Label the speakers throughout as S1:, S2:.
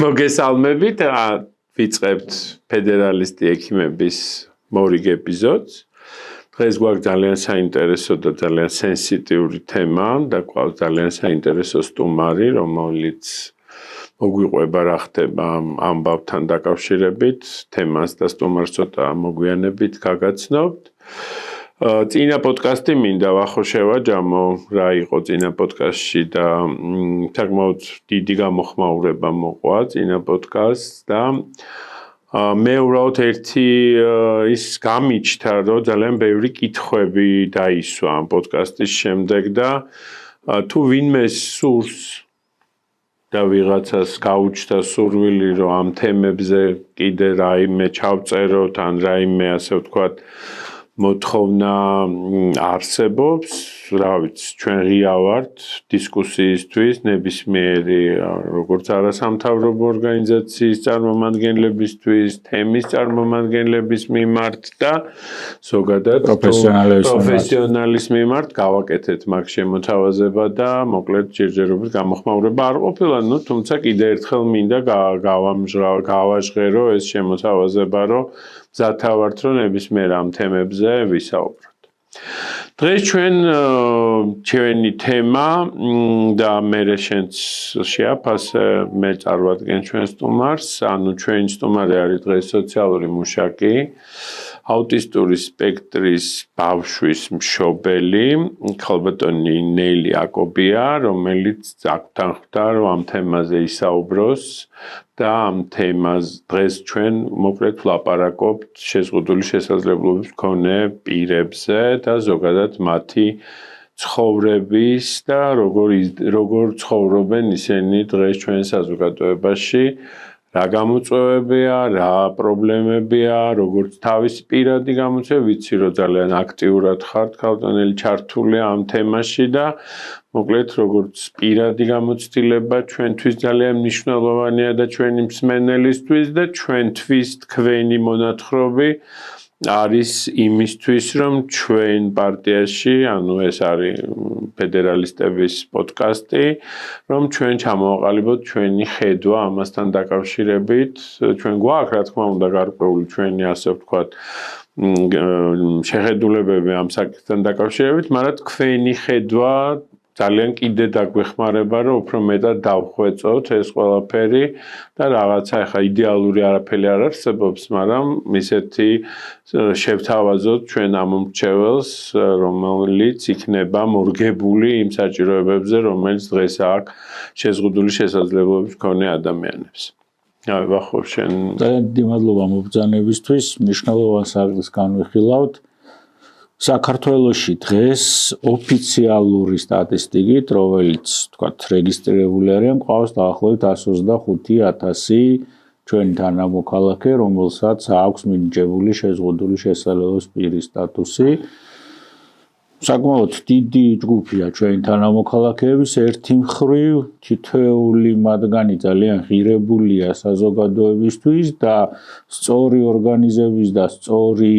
S1: მოგესალმებით, ვიწყებთ ფედერალისტი ექიმების მორიგ ეპიზოდს. დღეს გვაქვს ძალიან საინტერესო და ძალიან სენსიტიური თემა და გვაქვს ძალიან საინტერესო სტუმარი, რომელიც მოგვიყვება რა ხდება ამბავთან დაკავშირებით, თემას და სტუმარს ცოტა მოგვიანებით გაგაცნობთ. წინა პოდკასტი მინდა ვახოშევა ჯამო რა იყო წინა პოდკასტში და საკმაოდ დიდი გამოხმაურება მოყვა წინა პოდკასტს და მე უბრალოდ ერთი ის გამიჩნდა რომ ძალიან ბევრი კითხვები დაისვა ამ პოდკასტის შემდეგ და თუ ვინმე სურს და ვიღაცას გაუჩნდა სურვილი რომ ამ თემებზე კიდე რაიმე ჩავწეროთ ან რაიმე ასე ვთქვათ მოთხოვნა არსებობს, რა ვიცი, ჩვენ ღია ვართ დისკუსიისთვის, ნებისმიერი როგორც არასამთავრობო ორგანიზაციის წარმომადგენლებისთვის, თემის წარმომადგენლების მიმართ და ზოგადად პროფესიონალის მიმართ გავაკეთეთ მაგ შემოთავაზება და მოკლედ ჯერჯერობით გამოხმაურება არ ყოფილა, თუმცა კიდე ერთხელ მინდა გავაჟღერო ეს შემოთავაზება, რომ მზათა ვართ რომ ნებისმიერ ამ თემებზე ვისაუბროთ. დღეს ჩვენი თემა და მე შენც შეაფასე მე წარვადგენ ჩვენ სტუმარს, ანუ ჩვენი სტუმარი არის დღეს სოციალური მუშაკი, აუტისტური სპექტრის ბავშვის მშობელი, ქალბატონი ნელი აკობია, რომელიც აქთან ხვდა რომ ამ თემაზე ისაუბროს და ამ თემას დღეს ჩვენ მოკლედ ვლაპარაკობთ შეზღუდული შესაძლებლობების მქონე პირებზე და ზოგადად მათი ცხოვრების და როგორ ცხოვრობენ ისინი დღეს ჩვენ საზოგადოებაში, რა გამოწვევებია, რა პრობლემებია, როგორც თავისი პირადი გამოწვევა, ვიცი რომ ძალიან აქტიურად ხართ ქალბატონელი ჩართული ამ თემაში და მოკლედ როგორც პირადი გამოცდილება ჩვენთვის ძალიან მნიშვნელოვანია და ჩვენი მსმენელისთვის და ჩვენთვის თქვენი მონათხრობი არის იმისთვის რომ ჩვენ პარტიაში, ანუ ეს არის ფედერალისტების პოდკასტი, რომ ჩვენ ჩამოვაყალიბოთ ჩვენი ხედვა ამასთან დაკავშირებით, ჩვენ გვაქვს რა თქმა უნდა გარკვეული ჩვენი ასე ვთქვათ შეხედულებები ამ საკითხთან დაკავშირებით, მაგრამ თქვენი ხედვა ძალიან კიდე დაგვეხმარება რომ უფრო მეტად დავხვეწოთ ეს ყველაფერი და რაღაცა ახლა იდეალური არაფერი არ არსებობს, მაგრამ ისეთი შევთავაზოთ ჩვენ ამ მრჩეველს, რომელიც იქნება მორგებული იმ საჭიროებებზე, რომელიც დღეს აქვს შეზღუდული შესაძლებლობების მქონე ადამიანებს. ვახო შენ
S2: ძალიან დიდი მადლობა მობრძანებისთვის, მნიშვნელოვან საკითხს განვიხილავთ. საქართველოში დღეს ოფიციალური სტატისტიკით, რომელიც თქვათ რეგისტრირებული არის, მყავს დაახლოებით 125,000 ჩვენი თანამოქალაქე, რომელსაც აქვს მინიჭებული შეზღუდული შესაძლებლობის პირის სტატუსი. საკმაოდ დიდი ჯგუფია ჩვენი თანამოქალაქეების, ერთი მხრივ თითოეული მათგანი ძალიან ღირებულია საზოგადოებისთვის და სწორი ორგანიზების და სწორი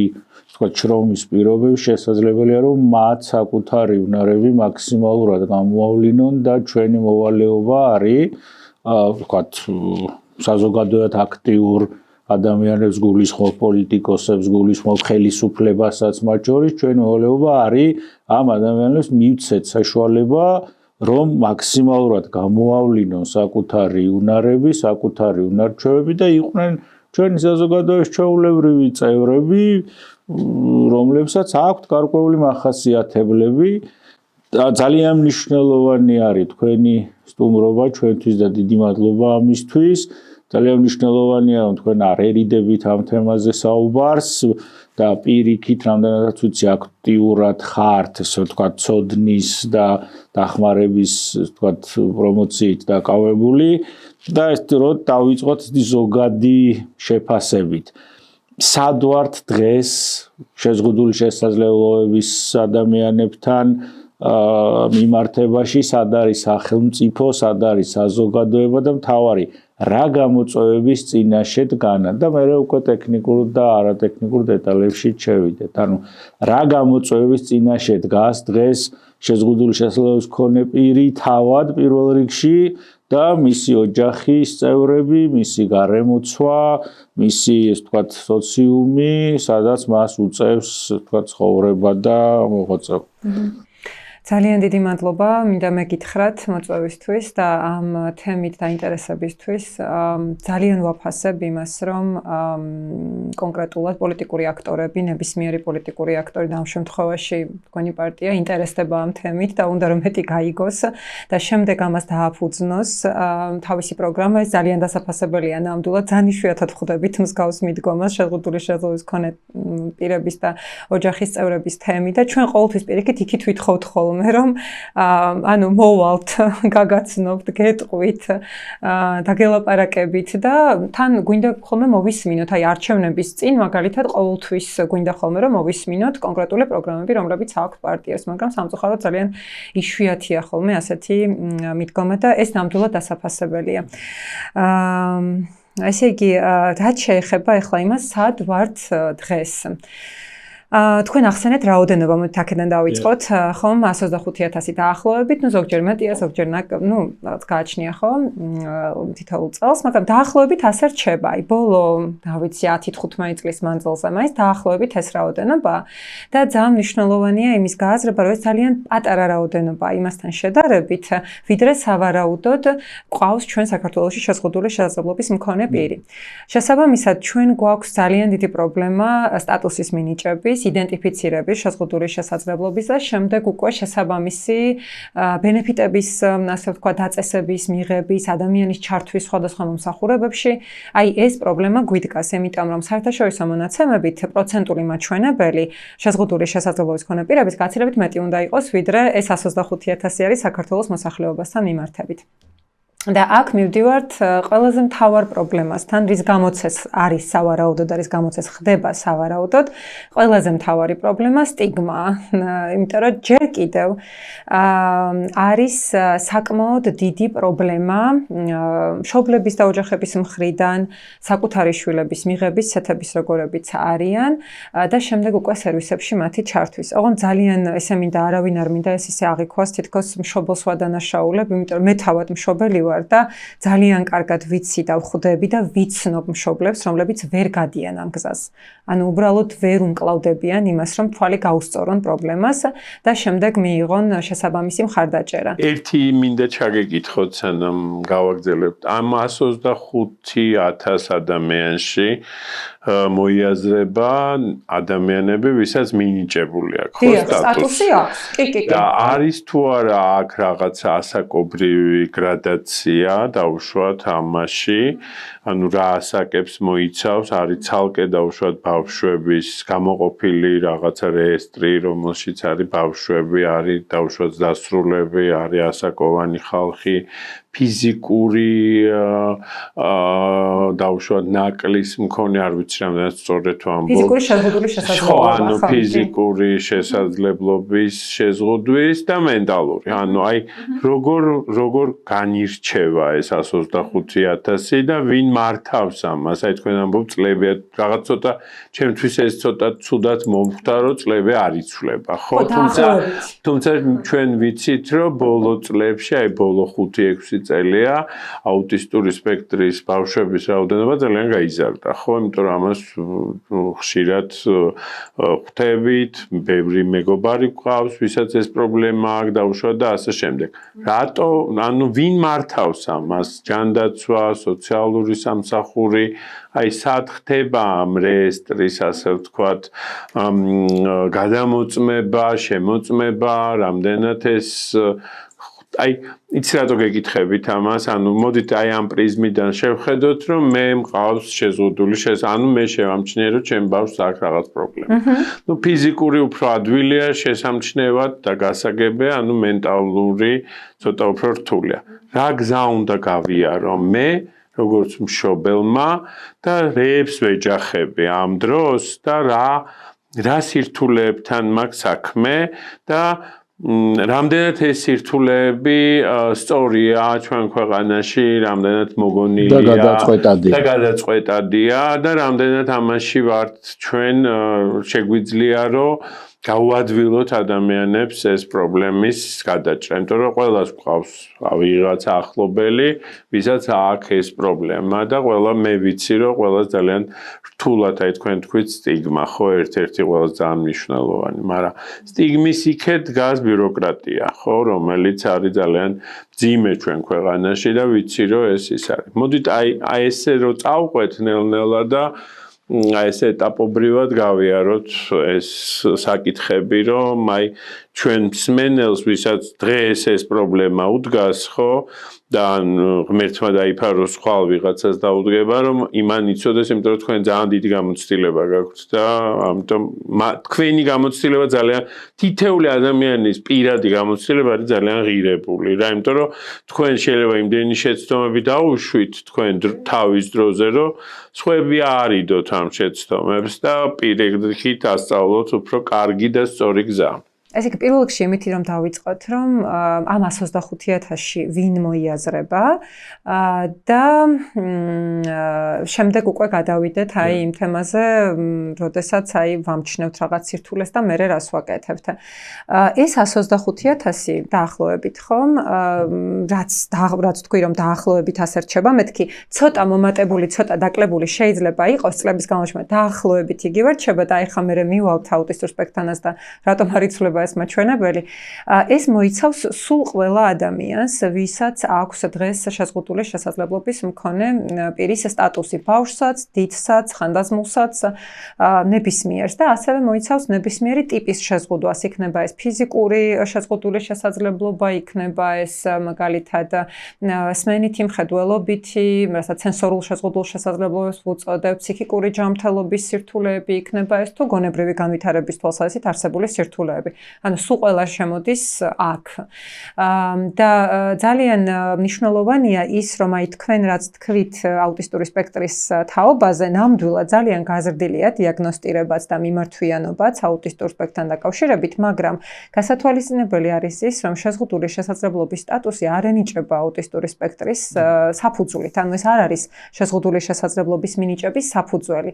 S2: შრომის პირობებში შესაძლებელია რომ მათ საკუთარი უნარები მაქსიმალურად გამოავლინონ და ჩვენი მოვალეობა არის ვთქვათ საზოგადოებრივ აქტიურ ადამიანებს გულისხმობ პოლიტიკოსებს გულისხმობ ხელისუფლებასაც მათ შორის ჩვენი მოვალეობა არის ამ ადამიანებს მივცეთ საშუალება რომ მაქსიმალურად გამოავლინონ საკუთარი უნარები, საკუთარი უნარჩვევები და იყვნენ ჩვენი საზოგადოების ჩვეულებრივი წევრები, რომლებსაც აქვთ გარკვეული მახასიათებლები და ძალიან მნიშვნელოვანი არის თქვენი სტუმრობა ჩვენთვის და დიდი მადლობა ამისთვის. ძალიან მნიშვნელოვანია რომ თქვენ არ ერიდებით ამ თემაზე საუბარს და პირიქით რამდენადაც ვიცი აქტიურად ხართ, ასე ვთქვათ, ცოდნის და დახმარების, ვთქვათ, პრომოციით დაკავებული და ეს რომ დავიწყოთ ზოგადი შეფასებით. სად ვართ დღეს შეზღუდული შესაძლებლობების ადამიანებთან მიმართებაში, სად არის სახელმწიფო, სად არის საზოგადოება და მთავარი რა გამოწვევების წინაშე დგანა და მე უკვე ტექნიკურ და არატექნიკურ დეტალებში შევიდეთ. ანუ რა გამოწვევების წინაშე დგას დღეს შეზღუდული შესაძლებლობის მქონე პირი თავად პირველ რიგში და მისი ოჯახის წევრები, მისი გარემოცვა, მისი, ასე ვთქვათ, სოციუმი, სადაც მას უწევს, ასე ვთქვათ, ცხოვრება და მოღვაწეობა.
S3: ძალიან დიდი მადლობა, მინდა მეკითხრათ მოწვევისთვის და ამ თემით დაინტერესებისთვის. ძალიან ვაფასებ იმას, რომ კონკრეტულად პოლიტიკური აქტორები, ნებისმიერი პოლიტიკური აქტორი და ამ შემთხვევაში თქვენი პარტია ინტერესდება ამ თემით და უნდა რომ მეტი გაიგოს და შემდეგ ამას დააფუძნოს თავისი პროგრამა. ეს ძალიან დასაფასებელია ნამდვილად. ძალიან იშვიათად ვხვდებით მსგავს მიდგომას შეზღუდული შესაძლებლობის მქონე პირების და ოჯახის წევრების თემი და ჩვენ ყოველთვის პირიქით იქით ვითხოვთ ხოლმე რომ ანუ მოვალთ, გაგაცნობთ, გეტყვით, დაგელაპარაკებით და თან გვინდა ხოლმე მოვისმინოთ, აი არჩევნების წინ მაგალითად ყოველთვის გვინდა ხოლმე რომ მოვისმინოთ კონკრეტული პროგრამები, რომლებიც აქვს პარტიას, მაგრამ სამწუხაროდ ძალიან იშვიათია ხოლმე ასეთი მიდგომა და ეს ნამდვილად დასაფასებელია. ესე იგი, რაც შეეხება ახლა იმას, სად ვართ დღეს. თქვენ ახსენეთ რაოდენობა, მოდით აქედან დავიწყოთ, ხომ 125,000 დაახლოებით, ну ზოგჯერ მეტია, ზოგჯერ ну გააჩნია ხომ თითოეულ წელს, მაგრამ დაახლოებით ასე რჩება. აი ბოლო, რა ვიცი, 10-15 წლის მანძილზე მაინც დაახლოებით ეს რაოდენობა და ძალიან მნიშვნელოვანია იმის გააზრება, რომ ეს ძალიან პატარა რაოდენობა იმასთან შედარებით, ვიდრე სავარაუდოდ ყავს ჩვენ საქართველოში შეზღუდული შესაძლებლობის მქონე პირი. შესაბამისად, ჩვენ გვაქვს ძალიან დიდი პრობლემა სტატუსის მინიჭების იდენტიფიცირების შეზღუდული შესაძლებლობის და შემდეგ უკვე შესაბამისი ბენეფიტების, ასე ვთქვათ, დაწესების, მიღების, ადამიანის ჩართვის სხვადასხვა მომსახურებებში. აი ეს პრობლემა გვიდგას, იმიტომ რომ საერთაშორისო მონაცემებით პროცენტული მაჩვენებელი შეზღუდული შესაძლებლობის მქონე პირების გაცილებით მეტი უნდა იყოს, ვიდრე ეს 125,000 არის საქართველოს მოსახლეობასთან მიმართებით. და აქ მივდივართ ყველაზე მთავარ პრობლემასთან, რის გამოც ეს არის სავარაუდოდ, რის გამოც ეს ხდება სავარაუდოდ, ყველაზე მთავარი პრობლემა სტიგმა, იმიტომ რომ ჯერ კიდევ არის საკმაოდ დიდი პრობლემა მშობლების და ოჯახების მხრიდან საკუთარი შვილების მიღების ცეთების როგორებიც არიან და შემდეგ უკვე სერვისებში მათი ჩართვის. ოღონდ ძალიან ესე მინდა არავინ არ მინდა ეს ისე აღიქვას, თითქოს მშობელს ვადანაშაულებ, იმიტომ რომ მე თავად მშობელი ვარ და ძალიან კარგად ვიცი და ვხვდები და ვიცნობ მშობლებს, რომლებიც ვერ გადიან ამ გზას. ანუ უბრალოდ ვერ უმკლავდებიან იმას, რომ თვალი გაუსწორონ პრობლემას და შემდეგ მიიღონ შესაბამისი მხარდაჭერა.
S1: ერთი მინდა ჩაგეკითხოთ, სანამ გავაგრძელებთ. ამ 125,000 ადამიანში მოიაზრება ადამიანები, ვისაც მინიჭებული აქვს
S3: სტატუსი აქვს. კი.
S1: და არის თუ არა აქ რაღაცა ასაკობრივი გრადაცია დაუშვათ ამაში, ანუ რა ასაკებს მოიცავს, არის ცალკე დაუშვათ ბავშვების გამოყოფილი რაღაცა რეესტრი, რომელშიც არის ბავშვები, არის დაუშვათ დასრულები, არის ასაკოვანი ხალხი, ფიზიკური დაუშვათ ნაკლის მქონე, არ ვიცი რამდენად სწორედ ვამბობ.
S3: ფიზიკური შეზღუდული შესაძლებლობა.
S1: ანუ ფიზიკური შესაძლებლობის შეზღუდვის და მენტალური. ანუ აი როგორ განირჩევა ეს 125,000 და ვინ მართავს ამას? აი თქვენ ამბობთ წლები, რაღაც ცოტა ჩემთვის ეს ცოტა ცუდად მომხვდა, რომ წლები არ იცვლება, ხო? თუმცა ჩვენ ვიცით, რომ ბოლო წლებში, აი ბოლო 5-6 წელია აუტისტური სპექტრის ბავშვების რაოდენობა ძალიან გაიზარდა, ხო? იმიტომ რომ ამას ხშირად ხვდებით, ბევრი მეგობარი გვყავს, ვისაც ეს პრობლემა აქვს დაუშვათ და ასე შემდეგ. რატო, ანუ ვინ მართავს ამას? ჯანდაცვა, სოციალური სამსახური, აი სად ხდება ამ რეესტრის, ასე ვთქვათ, გადამოწმება, შემოწმება, რამდენად ეს აი იცი რატო გეკითხებით ამას, ანუ მოდით აი ამ პრიზმიდან შევხედოთ, რომ მე მყავს შეზღუდული ანუ მე შევამჩნიე, რომ ჩემ ბავშვს აქვს რაღაც პრობლემა. ნუ ფიზიკური უფრო ადვილია შესამჩნევად და გასაგებია, ანუ მენტალური ცოტა უფრო რთულია. რა გზა უნდა გავიარო მე როგორც მშობელმა და რეებს ვეჯახები ამ დროს და რა სირთულეებთან მაქვს საქმე და რამდენად ეს სირთულეები სწორია ჩვენ ქვეყანაში, რამდენად მოგონილია და გადაწყვეტადია და რამდენად ამაში ვართ ჩვენ შეგვიძლია რომ გავუადვილოთ ადამიანებს ეს პრობლემის გადაჭრა, იმიტომ რომ ყველას გვყავს ვიღაცა ახლობელი, ვისაც აქვს ეს პრობლემა და ყველა მე ვიცი რომ ყველას ძალიან რთულად აი თქვენ თქვით სტიგმა, ხო, ერთ-ერთი ყველას ძალიან მნიშვნელოვანი, მაგრამ სტიგმის იქეთ დგას ბიუროკრატია, ხო, რომელიც არის ძალიან მძიმე ჩვენ ქვეყანაში და ვიცი რომ ეს ის არის. მოდით აი ესე რომ წავყვეთ ნელ-ნელა და აი ეს ეტაპობრივად გავიაროთ ეს საკითხები, რომ აი ჩვენ მსმენელს, ვისაც დღეს ეს პრობლემა უდგას, ხო, და ღმერთმა დაიფაროს ხვალ ვიღაცას დაუდგება, რომ იმან იცოდეს, იმიტომ რომ თქვენ ძალიან დიდი გამოცდილება გაქვთ და ამიტომ თქვენი გამოცდილება ძალიან თითეული ადამიანის პირადი გამოცდილება არის ძალიან ღირებული რა, იმიტომ რომ თქვენ შეიძლება იმდენი შეცდომები დაუშვით თქვენ თავის დროზე, რომ სხვები არიდოთ ამ შეცდომებს და პირიქით ასწავლოთ უფრო კარგი და სწორი გზა.
S3: ეს იქ პირველ რიგში იმითი რომ დავიწყოთ, რომ ამ 125,000-ში ვინ მოიაზრება და შემდეგ უკვე გადავიდეთ აი იმ თემაზე, როდესაც აი ვამჩნევთ რაღაც სირთულეს და მე რას ვაკეთებთ. ეს 125,000 დაახლოებით ხომ, რაც თქვი რომ დაახლოებით ასე რჩება, მეთქი ცოტა მომატებული, ცოტა დაკლებული შეიძლება იყოს წლების განმავლობაში, დაახლოებით იგივე რჩება და აი ხა მე მივალთ აუტისტურ სპექტრთანაც და რატომ არ იცვლება ეს მაჩვენებელი. ეს მოიცავს სულ ყველა ადამიანს, ვისაც აქვს დღეს შეზღუდული შესაძლებლობის მქონე პირის სტატუსი, ბავშვსაც, დიდსაც, ხანდაზმულსაც, ნებისმიერს და ასევე მოიცავს ნებისმიერი ტიპის შეზღუდვას, იქნება ეს ფიზიკური შეზღუდული შესაძლებლობა, იქნება ეს მაგალითად სმენითი, მხედველობითი, რასაც სენსორულ შეზღუდულ შესაძლებლობებს ვუწოდებ, ფსიქიკური ჯანმრთელობის სირთულეები, იქნება ეს თუ გონებრივი განვითარების თვალსაზრისით არსებული სირთულეები. ანუ სულ ყველა შემოდის აქ. და ძალიან მნიშვნელოვანია ის, რომ აი თქვენ რაც თქვით აუტისტური სპექტრის თაობაზე, ნამდვილად ძალიან გაზრდილია დიაგნოსტირებაც და მიმართვიანობაც აუტისტურ სპექტრთან დაკავშირებით, მაგრამ გასათვალისწინებელი არის ის, რომ შეზღუდული შესაძლებლობის სტატუსი არ ენიჭება აუტისტური სპექტრის საფუძვლით. ანუ ეს არ არის შეზღუდული შესაძლებლობის მინიჭების საფუძველი.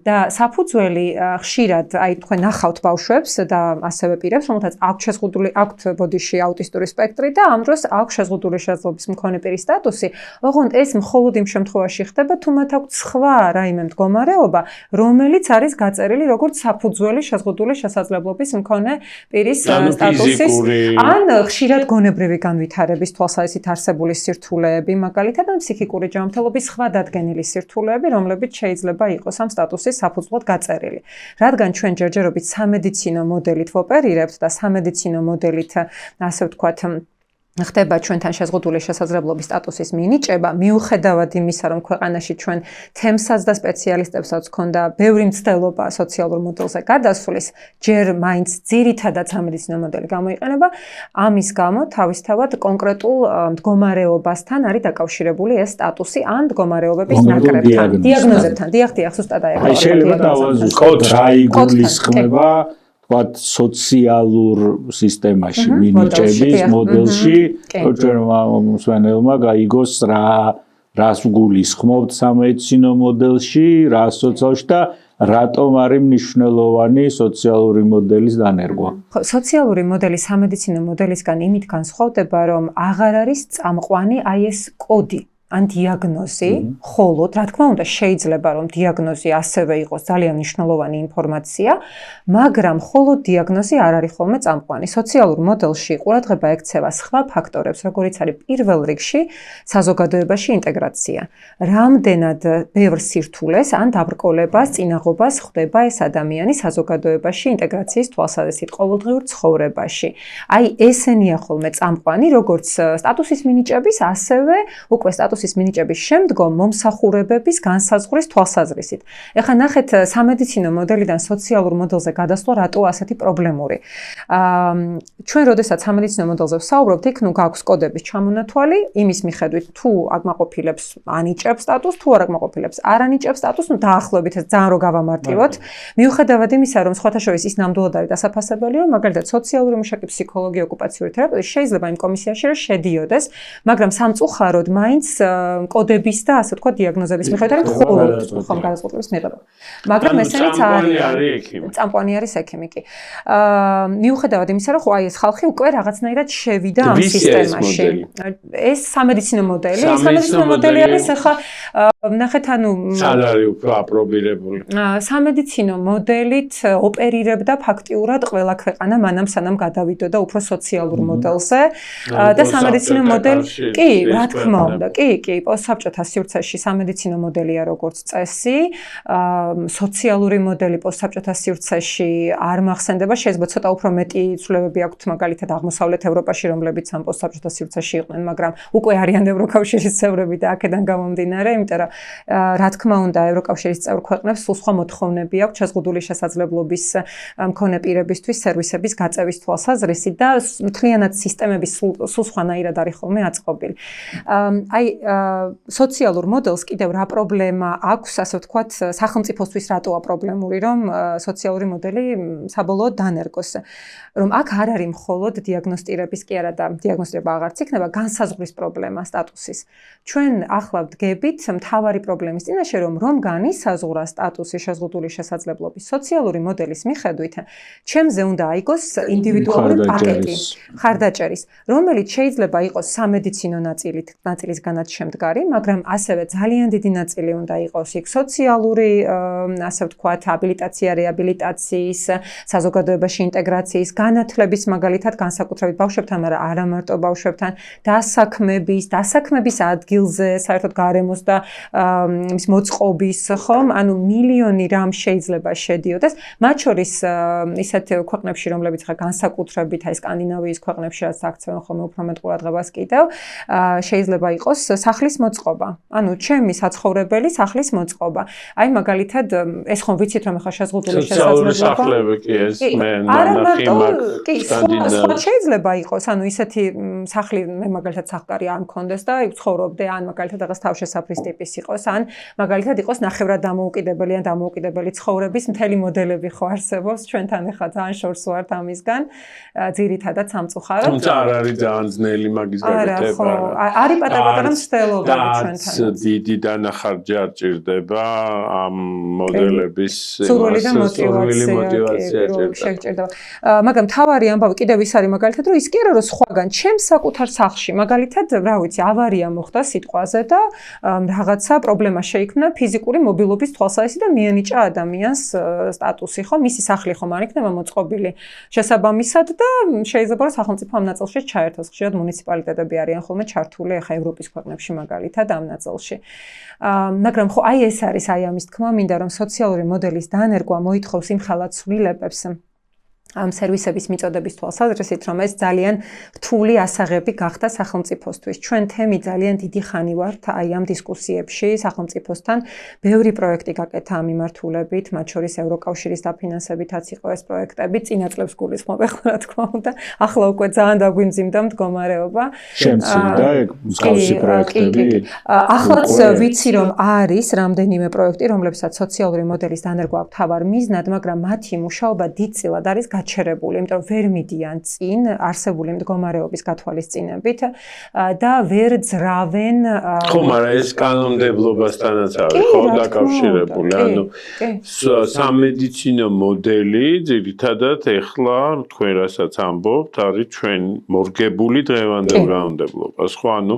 S3: და საფუძველი ხშირად აი თქვენ ნახავთ ბავშვებს და ასევე პირებს, რომელთაც აქვს შეზღუდული აქვთ ბოდიში აუტისტური სპექტრი და ამ დროს აქვს შეზღუდული შესაძლებლობის მქონე პირის სტატუსი. ოღონდ ეს მხოლოდ იმ შემთხვევაში ხდება, თუ მათ აქვს სხვა რაიმე მდგომარეობა, რომელიც არის გაწერილი როგორც საფუძველი შეზღუდული შესაძლებლობის მქონე პირის სტატუსის, ან ხშირად გონებრივი განვითარების თვალსაზრისით არსებული სირთულეები, მაგალითად, ან ფსიქიკური ჯანმრთელობის სხვა დადგენილი სირთულეები, რომლებიც შეიძლება იყოს ამ სტატუსის საფუძვლად გაწერილი. რადგან ჩვენ ჯერჯერობით სამედიცინო მოდელით ვოპერირებთ და სამედიცინო მოდელით, ასე ვთქვათ, ხდება ჩვენთან შეზღუდული შესაძლებლობის სტატუსის მინიჭება, მიუხედავად იმისა, რომ ქვეყანაში ჩვენ თემსაც და სპეციალისტებსაც ჰქონდა ბევრი მცდელობა სოციალურ მოდელზე გადასვლის, ჯერ მაინც ძირითადად სამედიცინო მოდელი გამოიყენება, ამის გამო თავისთავად კონკრეტულ მდგომარეობასთან არის დაკავშირებული ეს სტატუსი ან მდგომარეობების ნაკრებთან, დიაგნოზებთან. დიახ, ზუსტად აი
S2: ეს შეიძლება დავაზუსტოთ რა იგულისხმება ვთქვათ სოციალურ სისტემაში მინიჭების მოდელში, ჩვენ მსმენელმა გაიგოს რას გულისხმობთ სამედიცინო მოდელში, რა სოციალში და რატომ არის მნიშვნელოვანი სოციალური მოდელის დანერგვა.
S3: სოციალური მოდელი სამედიცინო მოდელისგან იმით განსხვავდება, რომ აღარ არის წამყვანი აი ეს კოდი. ან დიაგნოზი, ხოლო, რა თქმა უნდა, შეიძლება რომ დიაგნოზი ასევე იყოს ძალიან მნიშვნელოვანი ინფორმაცია, მაგრამ მხოლოდ დიაგნოზი არ არის ხოლმე წამყვანი. სოციალურ მოდელში ყურადღება ექცევა სხვა ფაქტორებს, როგორიც არის პირველ რიგში საზოგადოებაში ინტეგრაცია. რამდენად ბევრ სირთულეს ან დაბრკოლებას, წინაღობას ხვდება ეს ადამიანი საზოგადოებაში ინტეგრაციის თვალსაზრისით ყოველდღიურ ცხოვრებაში. აი ესენია ხოლმე წამყვანი, როგორც სტატუსის მინიჭების, ასევე უკვე სტატუსის მინიჭების შემდგომ მომსახურებების განსაზღვრის თვალსაზრისით. ეხლა ნახეთ სამედიცინო მოდელიდან სოციალურ მოდელზე გადასვლა რატო ასეთი პრობლემური. ჩვენ როდესაც სამედიცინო მოდელზე ვსაუბრობთ, იქ ნუ გაქვს კოდების ჩამონათვალი, იმის მიხედვით თუ აკმაყოფილებს ანიჭებს სტატუსს, თუ არ აკმაყოფილებს არ ანიჭებს სტატუსს, ნუ დაახლოებით ეს ძალიან რო გავამარტივოთ. მიუხედავად იმისა, რომ სხვათა შორის ის ნამდვილად არის დასაფასებელი, რომ მაგალითად სოციალური მუშაკი, ფსიქოლოგია, ოკუპაციური თერაპევტი შეიძლება იმ კომისიაში შედიოდეს, მაგრამ სამწუხაროდ მაინც კოდების და ასე ვთქვათ დიაგნოზების მიხედვით ხომ გადაწყვეტილების მიღება. მაგრამ ესენიც წამყვანი არის ექიმი კი. მიუხედავად იმისა, რომ აი ეს ხალხი უკვე რაღაცნაირად შევიდა ამ სისტემაში. ეს სამედიცინო მოდელი, არის ახლა ნახეთ ანუ
S1: სად არის უფრო აპრობირებული.
S3: სამედიცინო მოდელით ოპერირებდა ფაქტიურად ყველა ქვეყანა მანამ სანამ გადავიდო და უფრო სოციალურ მოდელზე და სამედიცინო მოდელი კი, რა თქმა უნდა, კი, პოსტსაბჭოთა სივრცეში სამედიცინო მოდელია როგორც წესი, სოციალური მოდელი პოსტსაბჭოთა სივრცეში არ მახსენდება, შეიძლება ცოტა უფრო მეტი ცვლილებები აქვთ მაგალითად აღმოსავლეთ ევროპაში, რომლებიც ამ პოსტსაბჭოთა სივრცეში იყვნენ, მაგრამ უკვე არიან ევროკავშირის წევრები და აქედან გამომდინარე, იმიტომ რომ რა თქმა უნდა ევროკავშირის წევრ ქვეყნებს სულ სხვა მოთხოვნები აქვს შეზღუდული შესაძლებლობის მქონე პირებისთვის სერვისების გაწევის თვალსაზრისით და მთლიანად სისტემების სულ სხვანაირად არის ხოლმე აწყობილი. აი სოციალურ მოდელს კიდევ რა პრობლემა აქვს, ასე ვთქვათ, სახელმწიფოსთვის რატოა პრობლემური, რომ სოციალური მოდელი საბოლოოდ დანერგოს, რომ აქ არ არის მხოლოდ დიაგნოსტირების კი არა და დიაგნოსტირება აღარც იქნება, განსაზღვრის პრობლემა სტატუსის. ჩვენ ახლა ვდგებით მთავარი პრობლემის წინაშე, რომ განისაზღვრა სტატუსი შეზღუდული შესაძლებლობის სოციალური მოდელის მიხედვით, ჩემზე უნდა აიგოს ინდივიდუალური პაკეტი ხარდაჭერის, რომელიც შეიძლება იყოს სამედიცინო ნაწილისგანაც შემდგარი, მაგრამ ასევე ძალიან დიდი ნაწილი უნდა იყოს იქ სოციალური, ასე ვთქვათ, აბილიტაცია, რეაბილიტაციის, საზოგადოებაში ინტეგრაციის, განათლების მაგალითად განსაკუთრებით ბავშვებთან, მაგრამ არა მარტო ბავშვებთან, დასაქმების ადგილზე, საერთოდ გარემოს და მის მოწყობის, ხომ? ანუ მილიონი რამ შეიძლება შედიოდეს, მათ შორის ისეთ ქვეყნებში, რომლებიც ხა განსაკუთრებით აი სკანდინავიის ქვეყნებში რაც აქცევენ ხოლმე უფრო მეტ ყურადღებას კიდევ, შეიძლება იყოს სახლის მოწყობა. ანუ ჩემი საცხოვრებელი სახლის მოწყობა. აი მაგალითად ეს ხომ ვიცით რომ ხა შეზღუდული შესაძლებლობა.
S1: სახლები კი ეს მე
S3: ნახი მაგ სხვა შეიძლება იყოს, ანუ ისეთი სახლი მე მაგალითად სახკარი არ მქონდეს და იქ ცხოვრობდე, ან მაგალითად რაღაც თავშესაფრის ტიპის იყოს, ან მაგალითად იყოს ნახევრად დამოუკიდებელი ან დამოუკიდებელი ცხოვრების მთელი მოდელები ხო არსებობს ჩვენთან ახლა ძალიან შორს ვართ ამისგან ძირითადად სამწუხაროდ
S1: თუმცა არ არის ძალიან ძნელი მაგის გაკეთება
S3: არის პატარ-პატარა მცდელობები ჩვენთან
S1: დიდი დანახარჯი არ ჭირდება ამ მოდელების
S3: სურვილი და მოტივაცია შეჭირდება მაგრამ თავარი ამბავი კიდევ ის არის მაგალითად რომ ის კი არა რომ სხვაგან ჩემს საკუთარ სახლში მაგალითად რა ვიცი ავარია მოხდა სიტყვაზე და რაღაცა პრობლემა შეიქმნა ფიზიკური მობილობის თვალსაზრისით და მიანიჭა ადამიანს სტატუსი ხო მისი სახლი ხომ არ იქნება მოწყობილი შესაბამისად და შეიძლება რომ სახელმწიფო ამ ნაწილში ჩაერთოს ხშირად მუნიციპალიტეტები არიან ხოლმე ჩართული ახლა ევროპის ქვეყნებში მაგალითად ამ ნაწილში მაგრამ ხო აი ეს არის აი ამის თქმა მინდა რომ სოციალური მოდელის დანერგვა მოითხოვს იმ ხალხ ცვლილებებს ამ სერვისების მიწოდების თვალსაზრისით, რომ ეს ძალიან რთული ასაღები გახდა სახელმწიფოსთვის. ჩვენ თემი ძალიან დიდი ხანი ვართ აი ამ დისკუსიებში სახელმწიფოსთან. ბევრი პროექტი გაკეთა ამ მიმართულებით, მათ შორის ევროკავშირის დაფინანსებითაც იყო ეს პროექტები, წინა წლებს გულისხმობ ახლა რა თქმა უნდა. ახლა უკვე ძალიან დაგვიმძიმდა მდგომარეობა.
S2: შემცირდა მსგავსი პროექტები.
S3: ახლაც ვიცი რომ არის რამდენიმე პროექტი, რომლებსაც სოციალური მოდელის დანერგვა აქვს თავარ მიზნად, მაგრამ მათი მუშაობა დიდწილად არის გაჩერებული, იმიტომ რომ ვერ მიდიან წინ არსებული მდგომარეობის გათვალისწინებით და ვერ ძრავენ
S1: ხო, მაგრამ ეს კანონმდებლობასთანაც არის ხო დაკავშირებული. ანუ სამედიცინო მოდელი ძირითადად ეხლა თქვენ რასაც ამბობთ, არის ჩვენ მორგებული დღევანდელ კანონმდებლობას. ხო, ანუ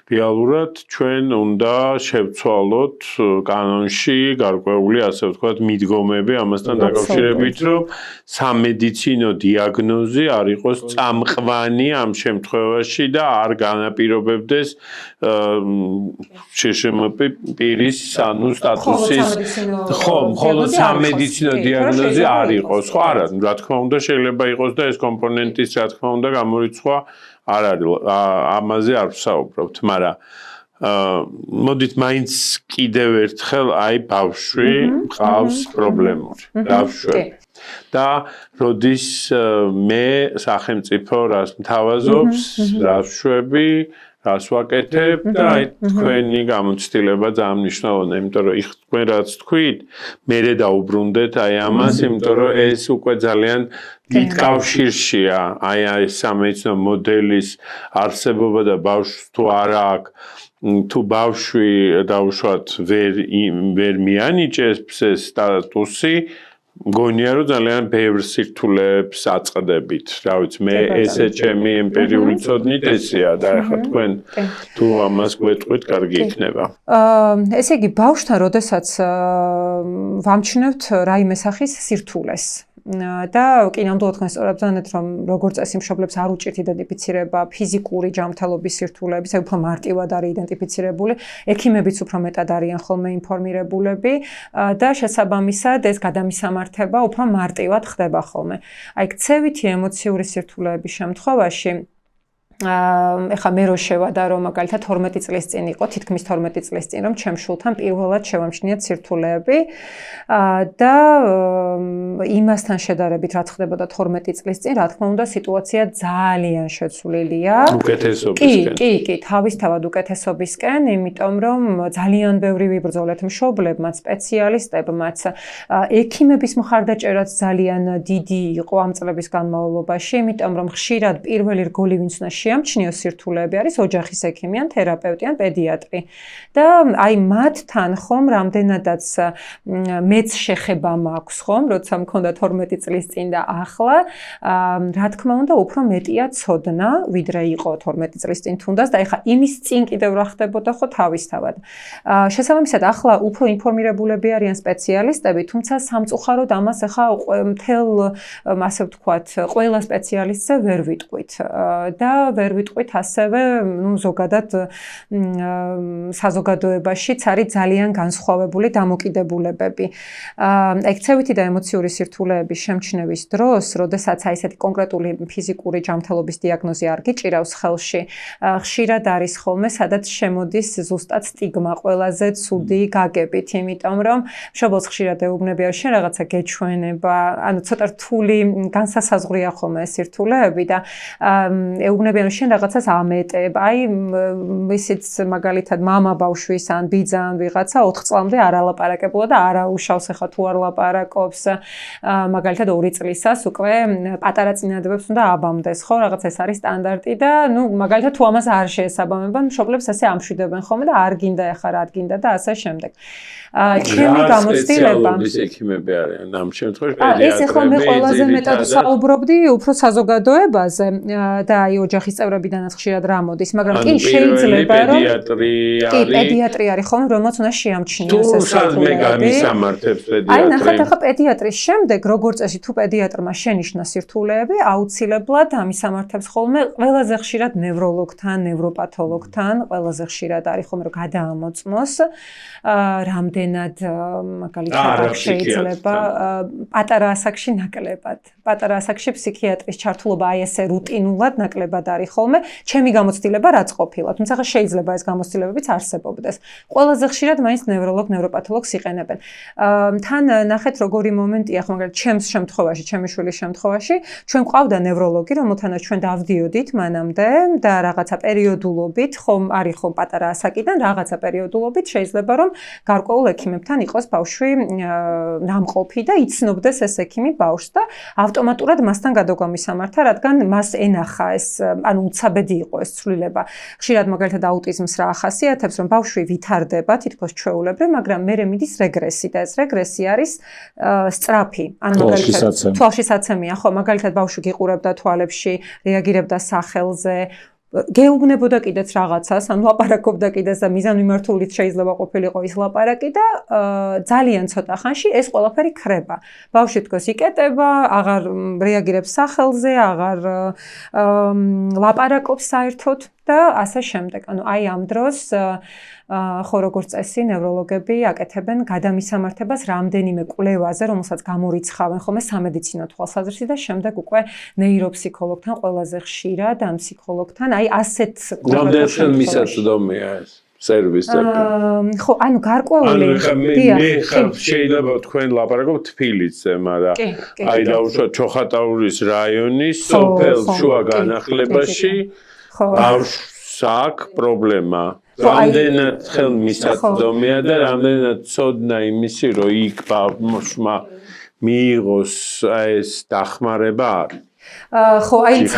S1: რეალურად ჩვენ უნდა შევცვალოთ კანონში გარკვეული ასე ვთქვათ მიდგომები ამასთან დაკავშირებით, რომ სამედიცინო დიაგნოზი არ იყოს წამყვანი ამ შემთხვევაში და არ განაპირობებდეს შეშმპ პირის ანუ სტატუსის ხო, მხოლოდ სამედიცინო დიაგნოზი არ იყოს. ხო, არა, რა თქმა უნდა შეიძლება იყოს და ეს კომპონენტის რა თქმა უნდა გამორიცხვა არ არის. ამაზე არ ვსაუბრობთ, მაგრამ მოდით მაინც კიდევ ერთხელ აი ბავშვი მყავს პრობლემური. ბავშვი და როდის მე სახელმწიფო რას მთავაზობს, რას შვები, რას ვაკეთებ და აი თქვენი გამოცდილება ძალიან მნიშვნელოვანია, იმიტომ რომ თქვენ რაც თქვით, მერე დაუბრუნდეთ აი ამას, იმიტომ რომ ეს უკვე ძალიან დიდ კავშირშია აი ეს სამეცნიერო მოდელის არსებობა და ბავშვს თუ არა აქვს თუ ბავშვი დაუშვათ ვერ მიანიჭებს ეს სტატუსი მგონია რომ ძალიან ბევრ სირთულეებს აწყდებით. რა ვიცი, მე ესე ჩემი ემპირიული ცოდნით ესეა და ახლა თქვენ თუ ამას გვეტყვით, კარგი იქნება.
S3: ესე იგი, ბავშვთან როდესაც ვამჩნევთ რაიმე სახის სირთულეს და კი ნამდვილად თქვენ სწორად ბრძანეთ, რომ როგორც წესი მშობლებს არ უჭირთ იდენტიფიცირება ფიზიკური ჯანმრთელობის სირთულეების, აი უფრო მარტივად არის იდენტიფიცირებული, ექიმებიც უფრო მეტად არიან ხოლმე ინფორმირებულები და შესაბამისად ეს გადამისამართება უფრო მარტივად ხდება ხოლმე. აი ქცევითი ემოციური სირთულეების შემთხვევაში ეხა მე რო შევადარო მაგალითად 12 წლის წინ იყო, თითქმის 12 წლის წინ, რომ ჩემ შულთან პირველად შევამჩნიათ სირთულეები და იმასთან შედარებით რაც ხდებოდა 12 წლის წინ, რა თქმა უნდა, სიტუაცია ძალიან შეცვლილია.
S1: უკეთესობისკენ.
S3: კი, თავისთავად უკეთესობისკენ, იმიტომ რომ ძალიან ბევრი ვიბრძოლეთ მშობლებმაც, სპეციალისტებმაც, ექიმების მხარდაჭერაც ძალიან დიდი იყო ამ წლების განმავლობაში, იმიტომ რომ ხშირად პირველი რგოლი ვინც უნდა შეამჩნიოს სირთულეები არის ოჯახის ექიმი ან თერაპევტი ან პედიატრი და აი მათთან ხომ რამდენადაც მეც შეხება მაქვს ხომ როცა მქონდა 12 წლის წინ და ახლა რა თქმა უნდა უფრო მეტია ცოდნა ვიდრე იყო 12 წლის წინ თუნდაც და ეხა იმის წინ კიდევ რა ხდებოდა ხო თავისთავად შესაბამისად ახლა უფრო ინფორმირებულები არიან სპეციალისტები თუმცა სამწუხაროდ ამას ეხა მთელ ასე ვთქვათ ყველა სპეციალისტზე ვერ ვიტყვით და ვერ ვიტყვით ასევე ზოგადად საზოგადოებაშიც არის ძალიან განსხვავებული დამოკიდებულებები. ექცევითი და ემოციური სირთულეების შემჩნევის დროს, როდესაც აი ესეთი კონკრეტული ფიზიკური ჯანმრთელობის დიაგნოზი არ გიჭირავს ხელში, ხშირად არის ხოლმე, სადაც შემოდის ზუსტად სტიგმა ყველაზე ცუდი გაგებით, იმიტომ რომ მშობელს ხშირად ეუბნებიან, შენ რაღაცა გეჩვენება, ანუ ცოტა რთული განსასაზღვრია ხოლმე ეს სირთულეები და ეუბნებიან რომ შენ რაღაცას ამეტებ. აი ისიც მაგალითად მამა ბავშვის ან ბიძა ან ვიღაცა 4 წლამდე არ ალაპარაკებულა და არ აუშავს ახლა თუ არ ლაპარაკობს. მაგალითად 2 წლისას უკვე პატარა წინადადებებს უნდა აბამდეს, ხო? რაღაც ეს არის სტანდარტი და ნუ მაგალითად თუ ამას არ შეესაბამებან, მშობლებს ასე ამშვიდებენ ხოლმე და არ გინდა ახლა რა გინდა და ასე შემდეგ. ჩემი გამოცდილება
S1: ეს ექიმები არიან ამ შემთხვევაში პედიატრები.
S3: ეს ახლა მე ყველაზე მეტად საუბრობდი უფრო საზოგადოებაზე და აი ოჯახის წევრებიდანაც ხშირად რა მოდის, მაგრამ კი შეიძლება რომ პედიატრი არის ხოლმე, რომელსაც უნდა შეამჩნიოს ეს სირთულეები. აი ნახეთ ახლა პედიატრის შემდეგ როგორც წესი თუ პედიატრმა შენიშნა სირთულეები, აუცილებლად ამისამართებს ხოლმე ყველაზე ხშირად ნევროლოგთან, ნევროპათოლოგთან, ყველაზე ხშირად არის ხოლმე რომ გადაამოწმოს რამდენად მაგალითად შეიძლება პატარა ასაკში ნაკლებად. პატარა ასაკში ფსიქიატრის ჩართულობა აი ესე რუტინულად ნაკლებად არის ხოლმე. ჩემი გამოცდილება რაც ყოფილა, თუმცა ხა შეიძლება ეს გამოცდილებებიც არსებობდეს. ყველაზე ხშირად მაინც ნევროლოგ, ნევროპათოლოგს იყენებენ. თან ნახეთ როგორი მომენტია, ხო მაგალითად ჩემს შემთხვევაში, ჩემი შვილის შემთხვევაში, ჩვენ ყავდა ნევროლოგი, რომელთანაც ჩვენ დავდიოდით მანამდე და რაღაცა პერიოდულობით, ხომ არის ხო პატარა ასაკიდან რაღაცა პერიოდულობით შეიძლება რომ გარკვეულ ექიმებთან იყოს ბავშვი ნამყოფი და იცნობდეს ეს ექიმი ბავშვს და ავტომატურად მასთან გადაგამისამართა, რადგან მას ენახა ეს, ანუ უცაბედი იყო ეს ცვლილება. ხშირად მაგალითად აუტიზმს რა ახასიათებს, რომ ბავშვი ვითარდება თითქოს ჩვეულებრივ, მაგრამ მერე მიდის რეგრესი და ეს რეგრესი არის სწრაფი. ანუ მაგალითად თვალშისაცემია, ხო, მაგალითად ბავშვი გიყურებდა თვალებში, რეაგირებდა სახელზე, გეუბნებოდა კიდეც რაღაცას, ანუ ლაპარაკობდა კიდეც და მიზანმიმართულით შეიძლება ყოფილიყო ის ლაპარაკი და ძალიან ცოტა ხანში ეს ყველაფერი ქრება. ბავშვი თქოს იკეტება, აღარ რეაგირებს სახელზე, აღარ ლაპარაკობს საერთოდ და ასე შემდეგ. ანუ აი ამ დროს ხო როგორც წესი ნევროლოგები აკეთებენ გადამისამართებას რამდენიმე კვლევაზე, რომელსაც გამორიცხავენ ხოლმე სამედიცინო თვალსაზრისით და შემდეგ უკვე ნეიროფსიქოლოგთან ყველაზე ხშირად ან ფსიქოლოგთან, აი ასეთ
S1: რამდენი მისაწვდომია ეს სერვისები.
S3: ხო, ანუ გარკვეული
S1: შეიძლება თქვენ ლაპარაკობთ თბილისზე, მაგრამ აი დაუშვათ ჩოხატაურის რაიონის სოფელ შუა განახლებაში ბავშვს აქ პრობლემა. რამდენად ხელმისაწვდომია და რამდენად ცოდნა იმისი, რომ იქ ბავშვმა მიიღოს ეს დახმარება არის.
S3: ხო, აი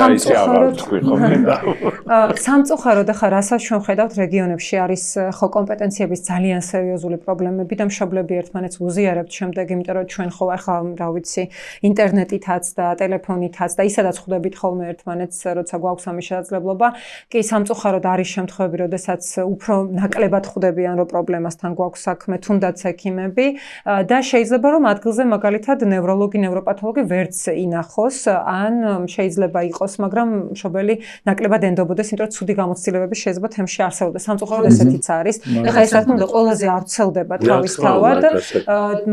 S3: სამწუხაროდ ახლა რასაც ჩვენ ხედავთ რეგიონებში არის ხო კომპეტენციების ძალიან სერიოზული პრობლემები და მშობლები ერთმანეთს უზიარებთ შემდეგ, იმიტომ რომ ჩვენ ხო ახლა რა ვიცი, ინტერნეტითაც და ტელეფონითაც და ისედაც ხვდებით ხოლმე ერთმანეთს, როცა გვაქვს ამის შესაძლებლობა. კი, სამწუხაროდ არის შემთხვევები, როდესაც უფრო ნაკლებად ხვდებიან, რომ პრობლემასთან გვაქვს საქმე, თუნდაც ექიმები და შეიძლება რომ ადგილზე მაგალითად ნევროლოგი, ნევროპათოლოგი ვერც ინახოს, ან შეიძლება იყოს, მაგრამ მშობელი ნაკლებად ენდობოდეს, იმიტომ რომ ცუდი გამოცდილებები შეიძლება თემში არსებობდეს. სამწუხაროდ ესეთიც არის. ეხლა ეს რა თქმა უნდა ყველაზე არ ვრცელდება თავისთავად,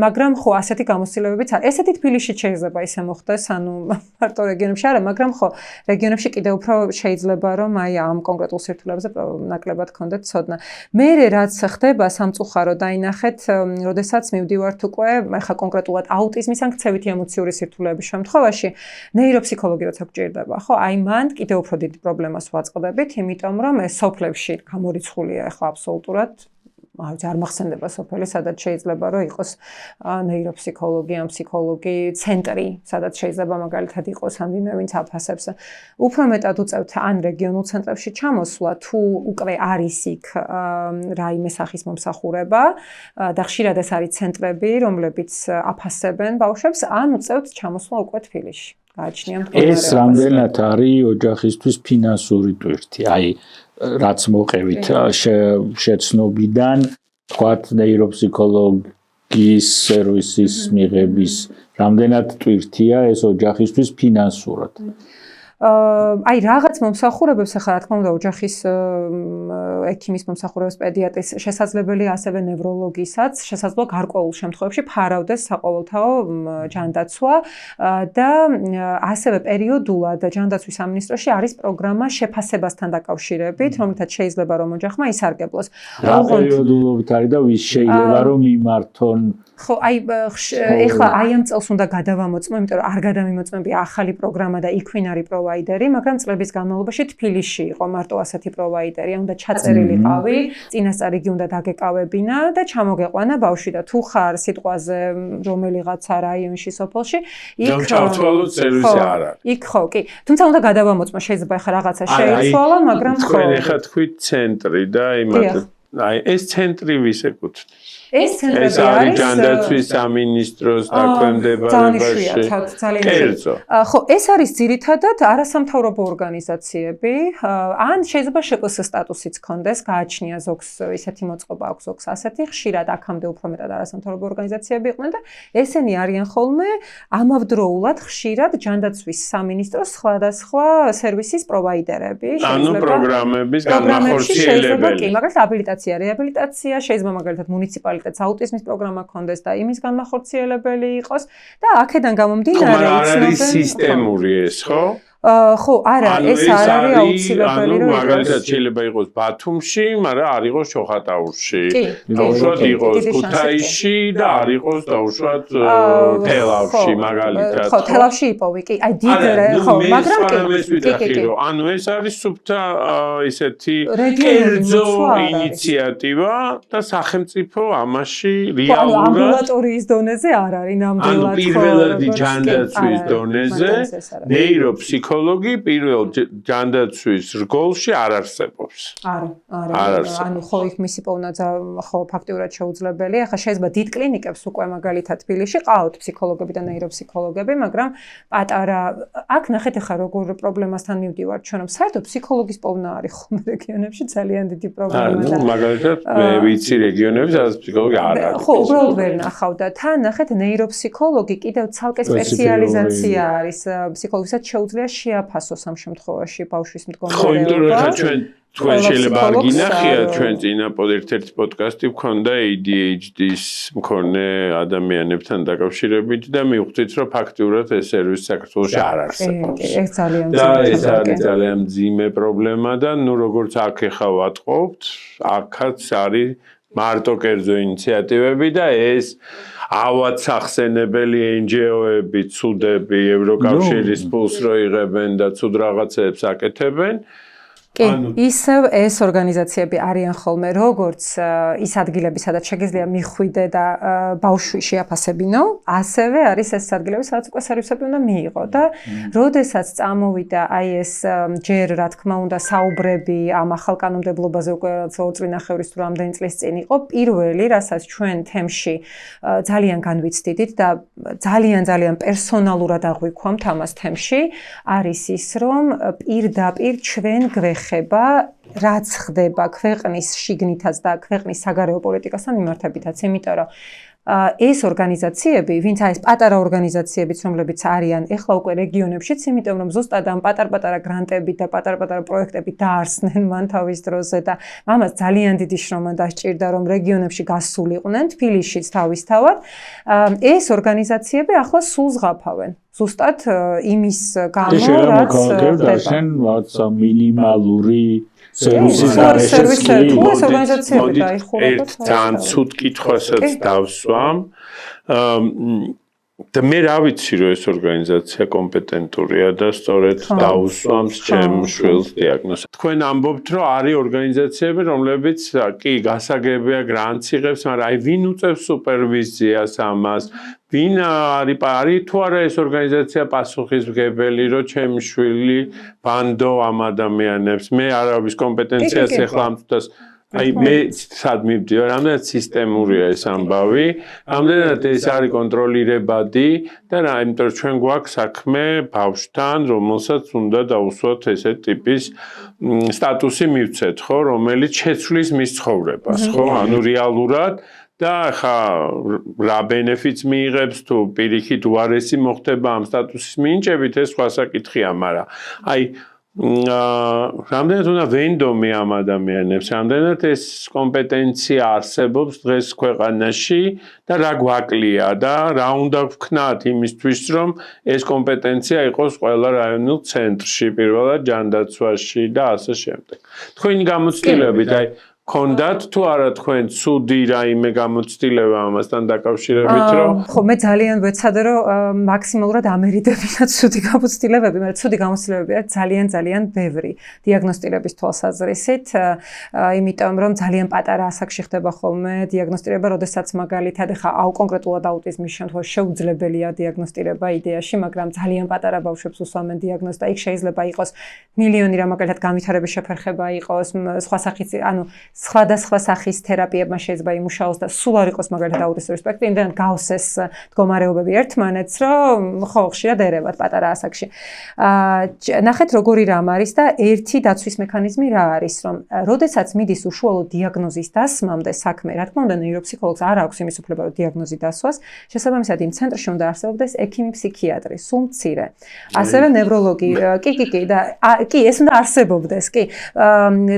S3: მაგრამ ხო ასეთი გამოცდილებებიც არის. ესეთი თბილისშიც შეიძლება ისე მოხდეს, ანუ მარტო რეგიონებში არა, მაგრამ ხო რეგიონებში კიდევ უფრო შეიძლება რომ აი ამ კონკრეტულ სირთულეებზე ნაკლებად გქონდეთ ცოდნა. მე რაც ხდება სამწუხაროდ დაინახეთ, როდესაც მივდივართ უკვე ეხლა კონკრეტულად აუტიზმის ან ქცევითი ემოციური სირთულეების შემთხვევაში, ნეიროფსიქოლოგი როცა გვჭირდება, ხო, აი მან კიდევ უფრო დიდი პრობლემას ვაწყდებით, იმიტომ რომ ეს სოფლებში გამორიცხულია ეხლა აბსოლუტურად არ მახსენდება სოფელი, სადაც შეიძლება რომ იყოს ნეიროფსიქოლოგი ან ფსიქოლოგი ცენტრი, სადაც შეიძლება მაგალითად იყოს ან ვინმე ვინც აფასებს. უფრო მეტად უწევთ ან რეგიონულ ცენტრებში ჩამოსვლა, თუ უკვე არის იქ რაიმე სახის მომსახურება და ხშირად ეს არის ცენტრები, რომლებიც აფასებენ ბავშვებს, ან უწევთ ჩამოსვლა უკვე თბილისში.
S2: ეს რამდენად არის ოჯახისთვის ფინანსური ტვირთი, აი რაც მოყევით შეცნობიდან, თქვათ ნეიროფსიქოლოგის სერვისის მიღების რამდენად ტვირთია ეს ოჯახისთვის ფინანსურად.
S3: აი რაღაც მომსახურებებს ახლა რა თქმა უნდა ოჯახის ექიმის მომსახურებებს, პედიატრის შესაძლებელია ასევე ნევროლოგისაც, შესაძლოა გარკვეულ შემთხვევებში ფარავდეს საყოველთაო ჯანდაცვა და ასევე პერიოდულად ჯანდაცვის სამინისტროში არის პროგრამა შეფასებასთან დაკავშირებით, რომლითაც შეიძლება რომ ოჯახმა ისარგებლოს.
S2: რა პერიოდულობით არის და ვის შეიძლება რომ მიმართონ
S3: ხო, აი ეხლა აი ამ წელს უნდა გადავამოწმო, იმიტომ რომ არ გადამიმოწმებია ახალი პროგრამა და იქ ვინ არის პროვაიდერი, მაგრამ წლების განმავლობაში თბილისში იყო მარტო ასეთი პროვაიდერი, უნდა ჩაწერილიყავი, წინასწარ იგი უნდა დაგეკავებინა და ჩამოგეყვანა ბავშვი და თუ ხარ სიტყვაზე რომელიღაცა რაიონში, სოფელში, იქ
S1: ჩავთვალოთ სერვისი არ არის.
S3: იქ ხო, კი. თუმცა უნდა გადავამოწმო, შეიძლება ახლა რაღაცა შეიცვალა, მაგრამ ხო.
S1: თქვენ ახლა თქვით ცენტრი და იმათ აი ეს ცენტრი ვის ეკუთვნის?
S3: ეს ცენტრები არის
S1: ჯანდაცვის სამინისტროს დაქვემდებარებაში. კერძო.
S3: ხო, ეს არის ძირითადად არასამთავრობო ორგანიზაციები, ან შეიძლება შპს სტატუსიც ჰქონდეს, გააჩნია ზოგს ისეთი მოწყობა აქვს, ზოგს ასეთი, ხშირად აქამდე უფრო მეტად არასამთავრობო ორგანიზაციები იყვნენ და ესენი არიან ხოლმე ამავდროულად ხშირად ჯანდაცვის სამინისტროს სხვადასხვა სერვისის პროვაიდერები,
S1: ანუ პროგრამების განმახორციელებელი.
S3: კი, მაგალითად აბილიტაცია, რეაბილიტაცია, შეიძლება მაგალითად მუნიციპალიტეტის აუტიზმის პროგრამა ქონდეს და იმის განმახორციელებელი იყოს და აქედან გამომდინარე
S1: არის სისტემური ეს, ხო?
S3: ხო, არა, ეს არ არის აუცილებელი რომ
S1: მაგალითად შეიძლება იყოს ბათუმში, მაგრამ არ იყოს შოხატაურში. დაუშვათ იყოს ქუთაისში და არ იყოს დაუშვათ თელავში მაგალითად.
S3: ხო, თელავში იპოვი, კი, აი დიდ ხო, მაგრამ
S1: კი. ანუ ეს არის სუფთა ისეთი კერძო ინიციატივა და სახელმწიფო ამაში რეალურად
S3: ამბულატორიის დონეზე არ არის ნამდვილად.
S1: ანუ პირველადი ჯანდაცვის დონეზე ნეიროფსიქოლოგი პირველ ჯანდაცვის რგოლში არ არსებობს.
S3: არა. ანუ ხო იქ მისი პოვნა ხო ფაქტიურად შეუძლებელია. ახლა შეიძლება დიდ კლინიკებს უკვე მაგალითად თბილისში ყავთ ფსიქოლოგები და ნეიროფსიქოლოგები, მაგრამ პატარა აქ ნახეთ ახლა როგორ პრობლემასთან მივდივართ ჩვენ, რომ საერთოდ ფსიქოლოგის პოვნა არის ხოლმე რეგიონებში ძალიან დიდი პრობლემა.
S1: ანუ მაგალითად მე ვიცი რეგიონებში, სადაც ფსიქოლოგი არ არის.
S3: ხო, უბრალოდ ვერ ნახავდა. თან ნახეთ ნეიროფსიქოლოგი კიდევ ცალკე სპეციალიზაცია არის ფსიქოლოგისაც შეუძლია შეაფასოს ამ შემთხვევაში ბავშვის მდგომარეობა.
S1: ხო, იმიტომ რომ ხა თქვენ შეიძლება არ გინახიათ ჩვენ წინა ერთ-ერთი პოდკასტი გქონდა ADHD-ის მქონე ადამიანებთან დაკავშირებით და მივხვდით რომ ფაქტიურად ეს სერვისი საქართველოში არ არსებობს.
S3: ეს ძალიან
S1: ძალიან მძიმე პრობლემა და ნუ როგორც აქ ხა ვატყობთ, აქაც არის მარტო კერძო ინიციატივები და ეს ავად სახსენებელი NGO-ები, ცუდები, ევროკავშირის ფულს რო იღებენ და ცუდ რაღაცებს აკეთებენ.
S3: კი, ისევ ეს ორგანიზაციები არიან ხოლმე, როგორც ის ადგილები, სადაც შეგიძლია მიხვიდე და ბავშვი შეაფასებინო, ასევე არის ეს ადგილები, სადაც უკვე სერვისები უნდა მიიღო და როდესაც წამოვიდა აი ეს ჯერ რა თქმა უნდა საუბრები ამ ახალ კანონმდებლობაზე უკვე 2 წლინახევრის თუ რამდენი წლის წინ იყო, პირველი, რასაც ჩვენ თემში ძალიან განვიცდიდით და ძალიან პერსონალურად აღვიქვამთ ამას თემში, არის ის, რომ პირდაპირ ჩვენ გვეხება რაც ხდება ქვეყნის შიგნითაც და ქვეყნის საგარეო პოლიტიკასთან მიმართებითაც, იმიტომ რომ ეს ორგანიზაციები, ვინც არის პატარა ორგანიზაციებიც, რომლებიც არიან ეხლა უკვე რეგიონებშიც, იმიტომ რომ ზუსტად ამ პატარ-პატარა გრანტები და პატარ-პატარა პროექტები დაარსნენ მან თავის დროზე და ამას ძალიან დიდი შრომა დასჭირდა, რომ რეგიონებში გასულიყვნენ, თბილისშიც თავისთავად. ეს ორგანიზაციები ახლა სულ ზღაფავენ. ზუსტად იმის გამო, რაც
S2: ხდება მინიმალური სერვისის
S1: ერთ ძალიან ცუდ კითხვასაც დავსვამ. და მე რა ვიცი რომ ეს ორგანიზაცია კომპეტენტურია და სწორედ დაუსვამს ჩემ შვილს დიაგნოზს. თქვენ ამბობთ რომ არის ორგანიზაციები რომლებიც კი გასაგებია გრანტს იღებს, მაგრამ აი ვინ უწევს სუპერვიზიას ამას? ვინ არის თუ არა ეს ორგანიზაცია პასუხისმგებელი რომ ჩემი შვილი ბანდო ამ ადამიანებს მე არავის კომპეტენციას ეხლა ამ თუთას აი მე სად მივდივარ, რამდენად სისტემურია ეს ამბავი, რამდენად ეს არის კონტროლირებადი და რა, იმიტომ რომ ჩვენ გვაქვს საქმე ბავშვთან, რომელსაც უნდა დაუსვათ ესეთ ტიპის სტატუსი მივცეთ, ხო, რომელიც შეცვლის მის ცხოვრებას, ხო, ანუ რეალურად და ხა რა ბენეფიტს მიიღებს თუ პირიქით უარესი მოხდება ამ სტატუსის მინიჭებით, ეს სხვა საკითხია, მაგრამ აი რამდენად უნდა ვენდომი ამ ადამიანებს, რამდენად ეს კომპეტენცია არსებობს დღეს ქვეყანაში და რა გვაკლია და რა უნდა ვქნათ იმისთვის, რომ ეს კომპეტენცია იყოს ყველა რაიონულ ცენტრში, პირველად ჯანდაცვაში და ასე შემდეგ. თქვენი გამოცდილებით, აი კონდათ თუ არა თქვენ ცუდი რაიმე გამოცდილება ამასთან დაკავშირებით რომ
S3: ხო მე ძალიან ვეცადე რომ მაქსიმალურად ამერიდებინათ ცუდი გამოცდილებები, მაგრამ ცუდი გამოცდილებები არის ძალიან ბევრი დიაგნოსტირების თვალსაზრისით, იმიტომ რომ ძალიან პატარა ასაკში ხდება ხოლმე დიაგნოსტირება, როდესაც მაგალითად ხა კონკრეტულად აუტიზმის შემთხვევაში შეუძლებელია დიაგნოსტირება იდეაში, მაგრამ ძალიან პატარა ბავშვებს უსვამენ დიაგნოზს და იქ შეიძლება იყოს მილიონი რა მაგალითად განვითარების შეფერხება იყოს, სხვა სახის ანუ სხვადასხვა სახის თერაპიებმა შეიძლება იმუშაოს და სულ არ იყოს მაგალითად აუტისტური სპექტრი, იმდენად გავს ეს მდგომარეობები ერთმანეთს, რომ ხო ხშირად ერევათ პატარა ასაკში. ნახეთ როგორი რამ არის და ერთი დაცვის მექანიზმი რა არის, რომ როდესაც მიდის უშუალო დიაგნოზის დასმამდე საქმე, რა თქმა უნდა ნეიროფსიქოლოგს არ აქვს იმის უფლება, რომ დიაგნოზი დასვას, შესაბამისად იმ ცენტრში უნდა არსებობდეს ექიმი ფსიქიატრი, სულ მცირე. ასევე ნევროლოგი, კი და კი ეს უნდა არსებობდეს, კი.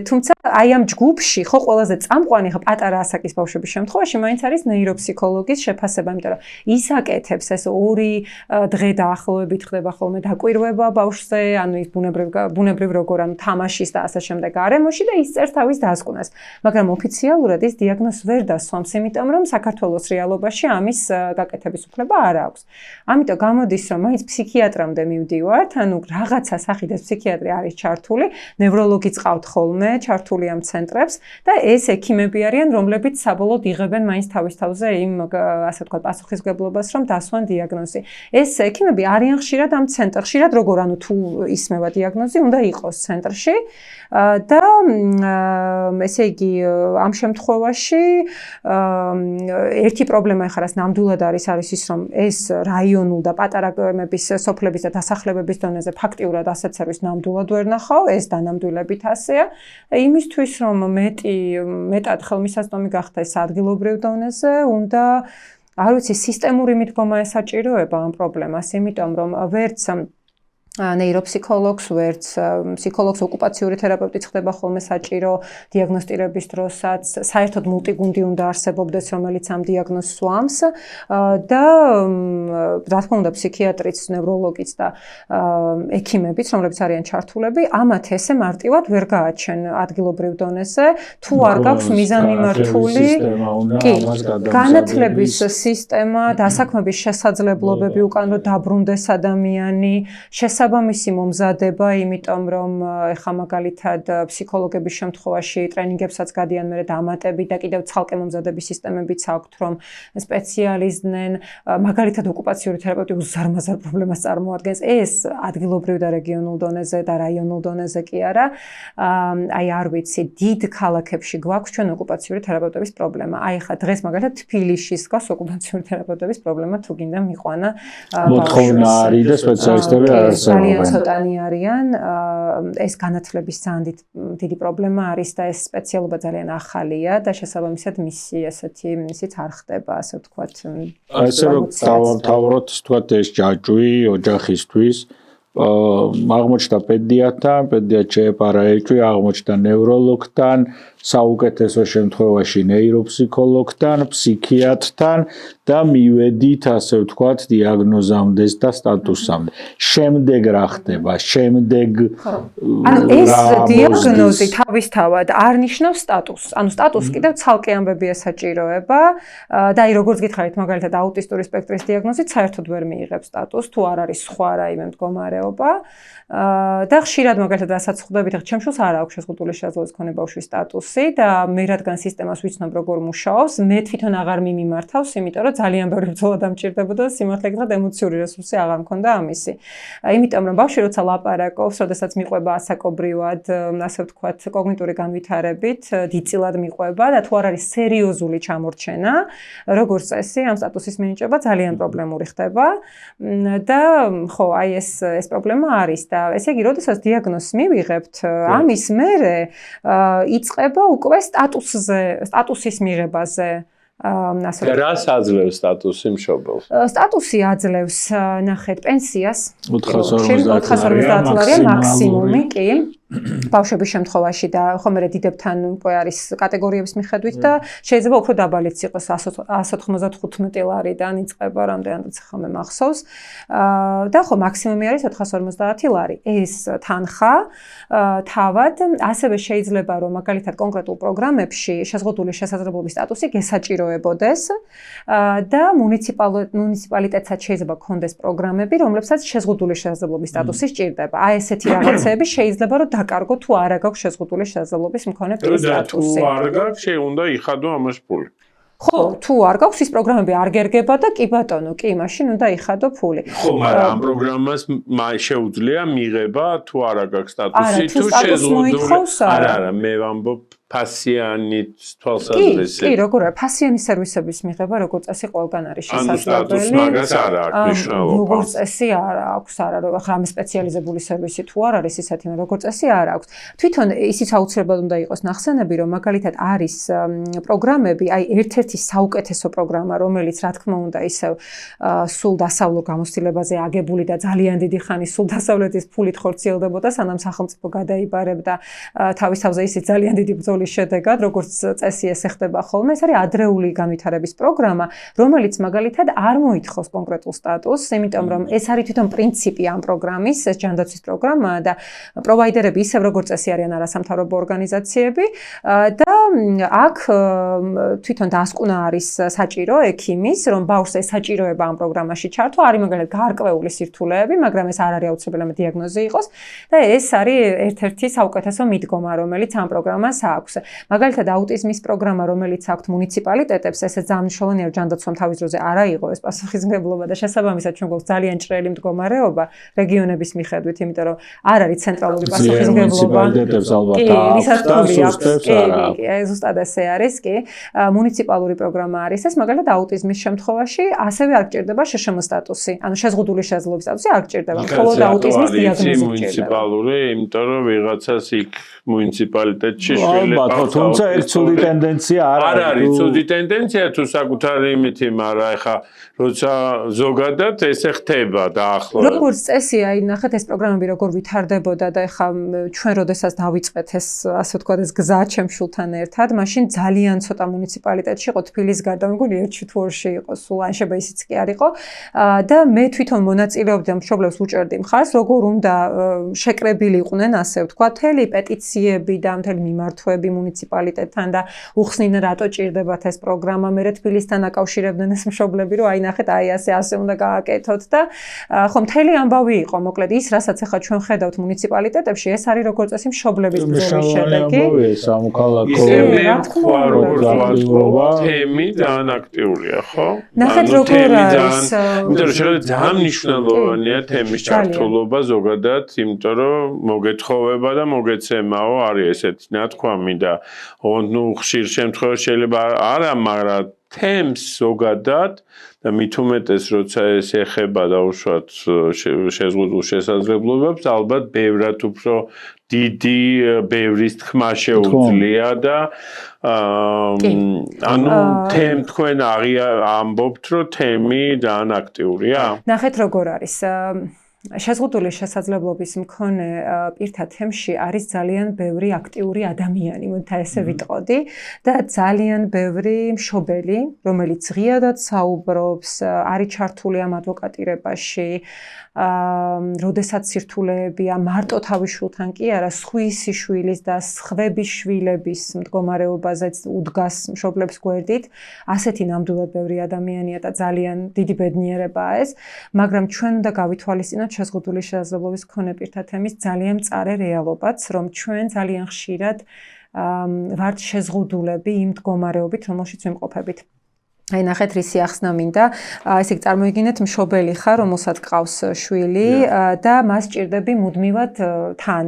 S3: თუმცა აი ამ ჯგუფში ხო ყველაზე წამყვანი ხო პატარა ასაკის ბავშვების შემთხვევაში მაინც არის ნეიროფსიქოლოგის შეფასება, იმიტომ რომ ის აკეთებს ეს 2 დღე დაახლოებით ხდება ხოლმე დაკვირვება ბავშვზე, ანუ ის ბუნებრივ როგორ ანუ თამაშის და ასე შემდეგ გარემოში და ის წერს თავის დასკვნას. მაგრამ ოფიციალურად ის დიაგნოზს ვერ დასვამს, იმიტომ რომ საქართველოს რეალობაში ამის გაკეთების უფლება არ აქვს. ამიტომ გამოდის რომ მაინც ფსიქიატრამდე მივდივართ, ანუ რაღაცა სახით ეს ფსიქიატრი არის ჩართული, ნევროლოგი წყავთ ხოლმე ჩართული ამ ცენტრებს და ეს ექიმები არიან, რომლებიც საბოლოოდ იღებენ მაინც თავის თავზე იმ ასე ვთქვათ პასუხისმგებლობას, რომ დასვან დიაგნოზი. ეს ექიმები არიან ხშირად ამ ცენტრში, ხშირად როგორ ანუ თუ ისმევა დიაგნოზი, უნდა იყოს ცენტრში და ესე იგი ამ შემთხვევაში ერთი პრობლემა ახლა რაც ნამდვილად არის ის, რომ ეს რაიონულ და პატარა გემების სოფლების და დასახლებების დონეზე ფაქტიურად ასეთ სერვისს ნამდვილად ვერ ნახავ, ეს დანამდვილებით ასეა. იმისთვის რომ მეტად ხელმისაწვდომი გახდა ეს ადგილობრივ დონეზე, უნდა არ ვიცი სისტემური მიდგომა ესაჭიროება ამ პრობლემას, იმიტომ რომ ვერც ნეიროფსიქოლოგს, ვერც ფსიქოლოგს ოკუპაციური თერაპევტიც ხდება ხოლმე საჭირო დიაგნოსტირების დროსაც, საერთოდ მულტიგუნდი უნდა არსებობდეს, რომელიც ამ დიაგნოზს სვამს და რა თქმა უნდა ფსიქიატრიც, ნევროლოგიც და ექიმებიც, რომლებიც არიან ჩართულები, ამათ ესე მარტივად ვერ გააჩენ ადგილობრივ დონეზე, თუ არ გაქვს მიზანმიმართული განათლების სისტემა, დასაქმების შესაძლებლობები უკან რომ დაბრუნდეს ადამიანი, შესაბამისად შესაბამისი მომზადება, იმიტომ რომ ეხა მაგალითად ფსიქოლოგების შემთხვევაში ტრენინგებსაც გადიან მერე დამატები და კიდევ ცალკე მომზადების სისტემებიც აქვთ, რომ სპეციალიზდნენ, მაგალითად ოკუპაციური თერაპევტი უზარმაზარ პრობლემას წარმოადგენს. ეს ადგილობრივ და რეგიონულ დონეზე და რაიონულ დონეზე კი არა. აი არ ვიცი, დიდ ქალაქებში გვაქვს ჩვენ ოკუპაციური თერაპევტების პრობლემა. აი ხა დღეს მაგალითად თბილისში გვაქვს ოკუპაციური თერაპევტების პრობლემა, თუ გინდა მიყვანა
S2: მოთხოვნა არის და სპეციალისტები არ
S3: ძალიან
S2: არსებობენ.
S3: ცოტანი არიან. ეს განათლების ძალიან დიდი პრობლემა არის და ეს სპეციალობა ძალიან ახალია და შესაბამისად მისი არ ხდება, ასე ვთქვათ.
S2: ასე რომ თავროთ ვთქვათ ეს ჯაჭვი ოჯახისთვის აღმოჩნდა პედიატრთან, პედიატრ შეეპარა ეჭვი, აღმოჩნდა ნევროლოგთან, საუკეთესო შემთხვევაში ნეიროფსიქოლოგთან, ფსიქიატრთან და მივედით ასე ვთქვათ დიაგნოზამდე და სტატუსამდე. შემდეგ რა ხდება? შემდეგ
S3: ანუ ეს დიაგნოზი თავისთავად არ ნიშნავს სტატუსს. ანუ სტატუსს კიდევ ცალკე ამბებია საჭიროება და აი როგორც გითხარით მაგალითად აუტისტური სპექტრის დიაგნოზით საერთოდ ვერ მიიღებს სტატუსს, თუ არ არის სხვა რაიმე მდგომარეობა. და ხშირად მაგალითად რასაც ხვდებით, ხა ჩემშულს არ აქვს შეზღუდული შესაძლებლობის მქონე ბავშვის სტატუსი და მე რადგან სისტემას ვიცნობ როგორ მუშაობს, მე თვითონ აღარ მიმართავს, იმიტომ რომ ძალიან ბევრი ბრძოლა დამჭირდებოდა და სიმართლე გითხრათ ემოციური რესურსი აღარ მქონდა ამისი. იმიტომ რომ ბავშვი როცა ლაპარაკობს, როდესაც მიყვება ასაკობრივად, ასე ვთქვათ, კოგნიტური განვითარებით, დიდწილად მიყვება და თუ არ არის სერიოზული ჩამორჩენა, როგორც წესი, ამ სტატუსის მინიჭება ძალიან პრობლემური ხდება და ხო, აი ეს პრობლემა არის და ესე იგი, როდესაც დიაგნოზს მივიღებთ, ამის მერე იწყება უკვე სტატუსის მიღებაზე.
S1: რას აძლევს სტატუსი მშობელს?
S3: სტატუსი აძლევს, ნახეთ, პენსიას.
S2: 450
S3: ლარია მაქსიმუმი, კი. ბავშვების შემთხვევაში და ხომერე დიდებთან უკვე არის კატეგორიების მიხედვით და შეიძლება უფრო დაბალიც იყოს 195 ლარიდან იწყება, რამდენადაც ხომ მახსოვს. და ხო მაქსიმუმი არის 450 ლარი. ეს თანხა თავად ასევე შეიძლება რომ მაგალითად კონკრეტულ პროგრამებში შეზღუდული შესაძლებლობის სტატუსი გესაჭიროებოდეს და მუნიციპალიტეტსაც შეიძლება ქონდეს პროგრამები, რომლებსაც შეზღუდული შესაძლებლობის სტატუსი სჭირდება. აი ესეთი რაღაცები შეიძლება რომ დაკარგო თუ არა გაქვს შეზღუდული შესაძლებლობის მქონე პირის სტატუსი.
S1: თუ არ გაქვს, უნდა იხადო ამას ფული.
S3: ხო, თუ არ გაქვს ის პროგრამები არ გერგება და კი ბატონო, კი, მაშინ უნდა იხადო ფული.
S1: ხო, მაგრამ ამ პროგრამას შეუძლია მიღება თუ არა გაქვს სტატუსი, თუ შეზღუდული. არა, მე ვამბობ ფასიანი თვალსაზრისით.
S3: კი, როგორ არის? ფასიანი სერვისების მიღება როგორც წესი ყველგან არის შესაძლებელი.
S1: ანუ სტატუსს მაგას არ აქვს მნიშვნელობა.
S3: როგორც წესი არ აქვს, არა, რომ ახლა ამ სპეციალიზებული სერვისი თუ არ არის ისეთი, როგორც წესი არ აქვს. თვითონ ისიც აუცილებლად უნდა იყოს ნახსენები, რომ მაგალითად არის პროგრამები, აი ერთ-ერთი საუკეთესო პროგრამა, რომელიც რა თქმა უნდა ისევ სულ დასავლურ გამოცდილებაზე აგებული და ძალიან დიდი ხანი სულ დასავლეთის ფულით ხორციელდებოდა, სანამ სახელმწიფო გადაიბარებდა თავის თავზე ისიც ძალიან დიდი შედეგად, როგორც წესი ეს ხდება ხოლმე, ეს არის ადრეული განვითარების პროგრამა, რომელიც მაგალითად არ მოითხოვს კონკრეტულ სტატუსს, იმიტომ რომ ეს არის თვითონ პრინციპი ამ პროგრამის, ეს ჯანდაცვის პროგრამაა და პროვაიდერები ისევ როგორც წესი არიან არასამთავრობო ორგანიზაციები და აქ თვითონ დასკვნა არის საჭირო ექიმის, რომ ბავშვს ეს საჭიროება ამ პროგრამაში ჩართო, არის მაგალითად გარკვეული სირთულეები, მაგრამ ეს არ არის აუცილებელი დიაგნოზი იყოს და ეს არის ერთ-ერთი საუკეთესო მიდგომა, რომელიც ამ პროგრამას აქვს. მაგალითად აუტიზმის პროგრამა, რომელიც აქვთ მუნიციპალიტეტებს, ესე ძალიან მნიშვნელოვანია ჯანდაცვამ თავის დროზე არ აიღო ეს პასუხისმგებლობა და შესაბამისად ჩვენ გვაქვს ძალიან ჭრელი მდგომარეობა რეგიონების მიხედვით, იმიტომ რომ არ არის ცენტრალური პასუხისმგებლობა.
S2: მუნიციპალიტეტებს ალბათ
S3: კი, ზუსტად ესე არის, კი. მუნიციპალური პროგრამა არის ეს, მაგალითად აუტიზმის შემთხვევაში ასევე არ გჭირდება შშმ სტატუსი, ანუ შეზღუდული შესაძლებლობის სტატუსი არ გჭირდება, მხოლოდ აუტიზმის დიაგნოზი გჭირდება.
S1: მუნიციპალური, იმიტომ რომ ვიღაცას იქ მუნიციპალიტეტში
S2: ალბათ, თუმცა ერთ ცუდი ტენდენცია არ არის.
S1: არ არის ცუდი ტენდენცია თუ საკუთარი იმითი, მაგრამ ეხა როცა ზოგადად ესე ხდება დაახლოებით.
S3: როგორც წესი, აი ნახეთ ეს პროგრამები როგორ ვითარდებოდა და ეხა ჩვენ როდესაც დავიწყეთ ეს ასე ვთქვათ ეს გზა ჩემ შულთან ერთ ერთად, მაშინ ძალიან ცოტა მუნიციპალიტეტში იყო თბილისის გარდა, მეგონი ერთი თუ ორში იყო სულ, ან შეიძლება ისიც კი არ იყო. და მე თვითონ მონაწილეობდი და მშობლებს უჭერდი მხარს, როგორ უნდა შეკრებილი იყვნენ, ასე ვთქვა, მთელი პეტიციები და მთელი მიმართვები მუნიციპალიტეტთან და უხსნიდნენ რატო ჭირდებათ ეს პროგრამა, მე თბილისთან აკავშირებდნენ ეს მშობლები, რომ აი ნახეთ, აი ასე უნდა გააკეთოთ და ხო მთელი ამბავი იყო, მოკლედ ის, რასაც ახლა ჩვენ ხედავთ მუნიციპალიტეტებში, ეს არის როგორც წესი მშობლების ბრძოლის შედეგი.
S2: სამოქალაქო
S1: თემი ძალიან აქტიურია, ხო?
S3: ნახეთ როგორ არის.
S1: იმიტომ რომ ძალიან მნიშვნელოვანია თემის ჩართულობა ზოგადად, იმიტომ რომ მოგეთხოვება და მოგეცემაო არის ესეთი ნათქვამი და ნუ ხშირ შემთხვევაში შეიძლება არა, მაგრამ თემს ზოგადად და მით უმეტეს როცა ეს ეხება დაუშვათ შეზღუდულ შესაძლებლობებს, ალბათ ბევრად უფრო დიდი ბევრის თქმა შეუძლია და ანუ თქვენ ამბობთ, რომ თემი ძალიან აქტიურია?
S3: ნახეთ როგორ არის. შეზღუდული შესაძლებლობის მქონე პირთა თემში არის ძალიან ბევრი აქტიური ადამიანი, მოითა ესე ვიტყოდი და ძალიან ბევრი მშობელი, რომელიც ღიადად საუბრობს, არის ჩართული ამ ადვოკატირებაში, როდესაც სირთულეებია მარტო თავის შვილთან კი არა, სხვისი შვილის და სხვების შვილების მდგომარეობაზეც უდგას მშობლებს გვერდით. ასეთი ნამდვილად ბევრი ადამიანია და ძალიან დიდი ბედნიერებაა ეს, მაგრამ ჩვენ უნდა გავითვალისწინოთ შეზღუდული შესაძლებლობის მქონე პირთა თემის ძალიან მწარე რეალობაც, რომ ჩვენ ძალიან ხშირად ვართ შეზღუდულები იმ მდგომარეობით, რომელშიც ვიმყოფებით. აი ნახეთ რისი ახსნა მინდა, ესე იგი წარმოიდგინეთ მშობელი ხარ, რომელსაც ყავს შვილი და მას ჭირდები მუდმივად თან.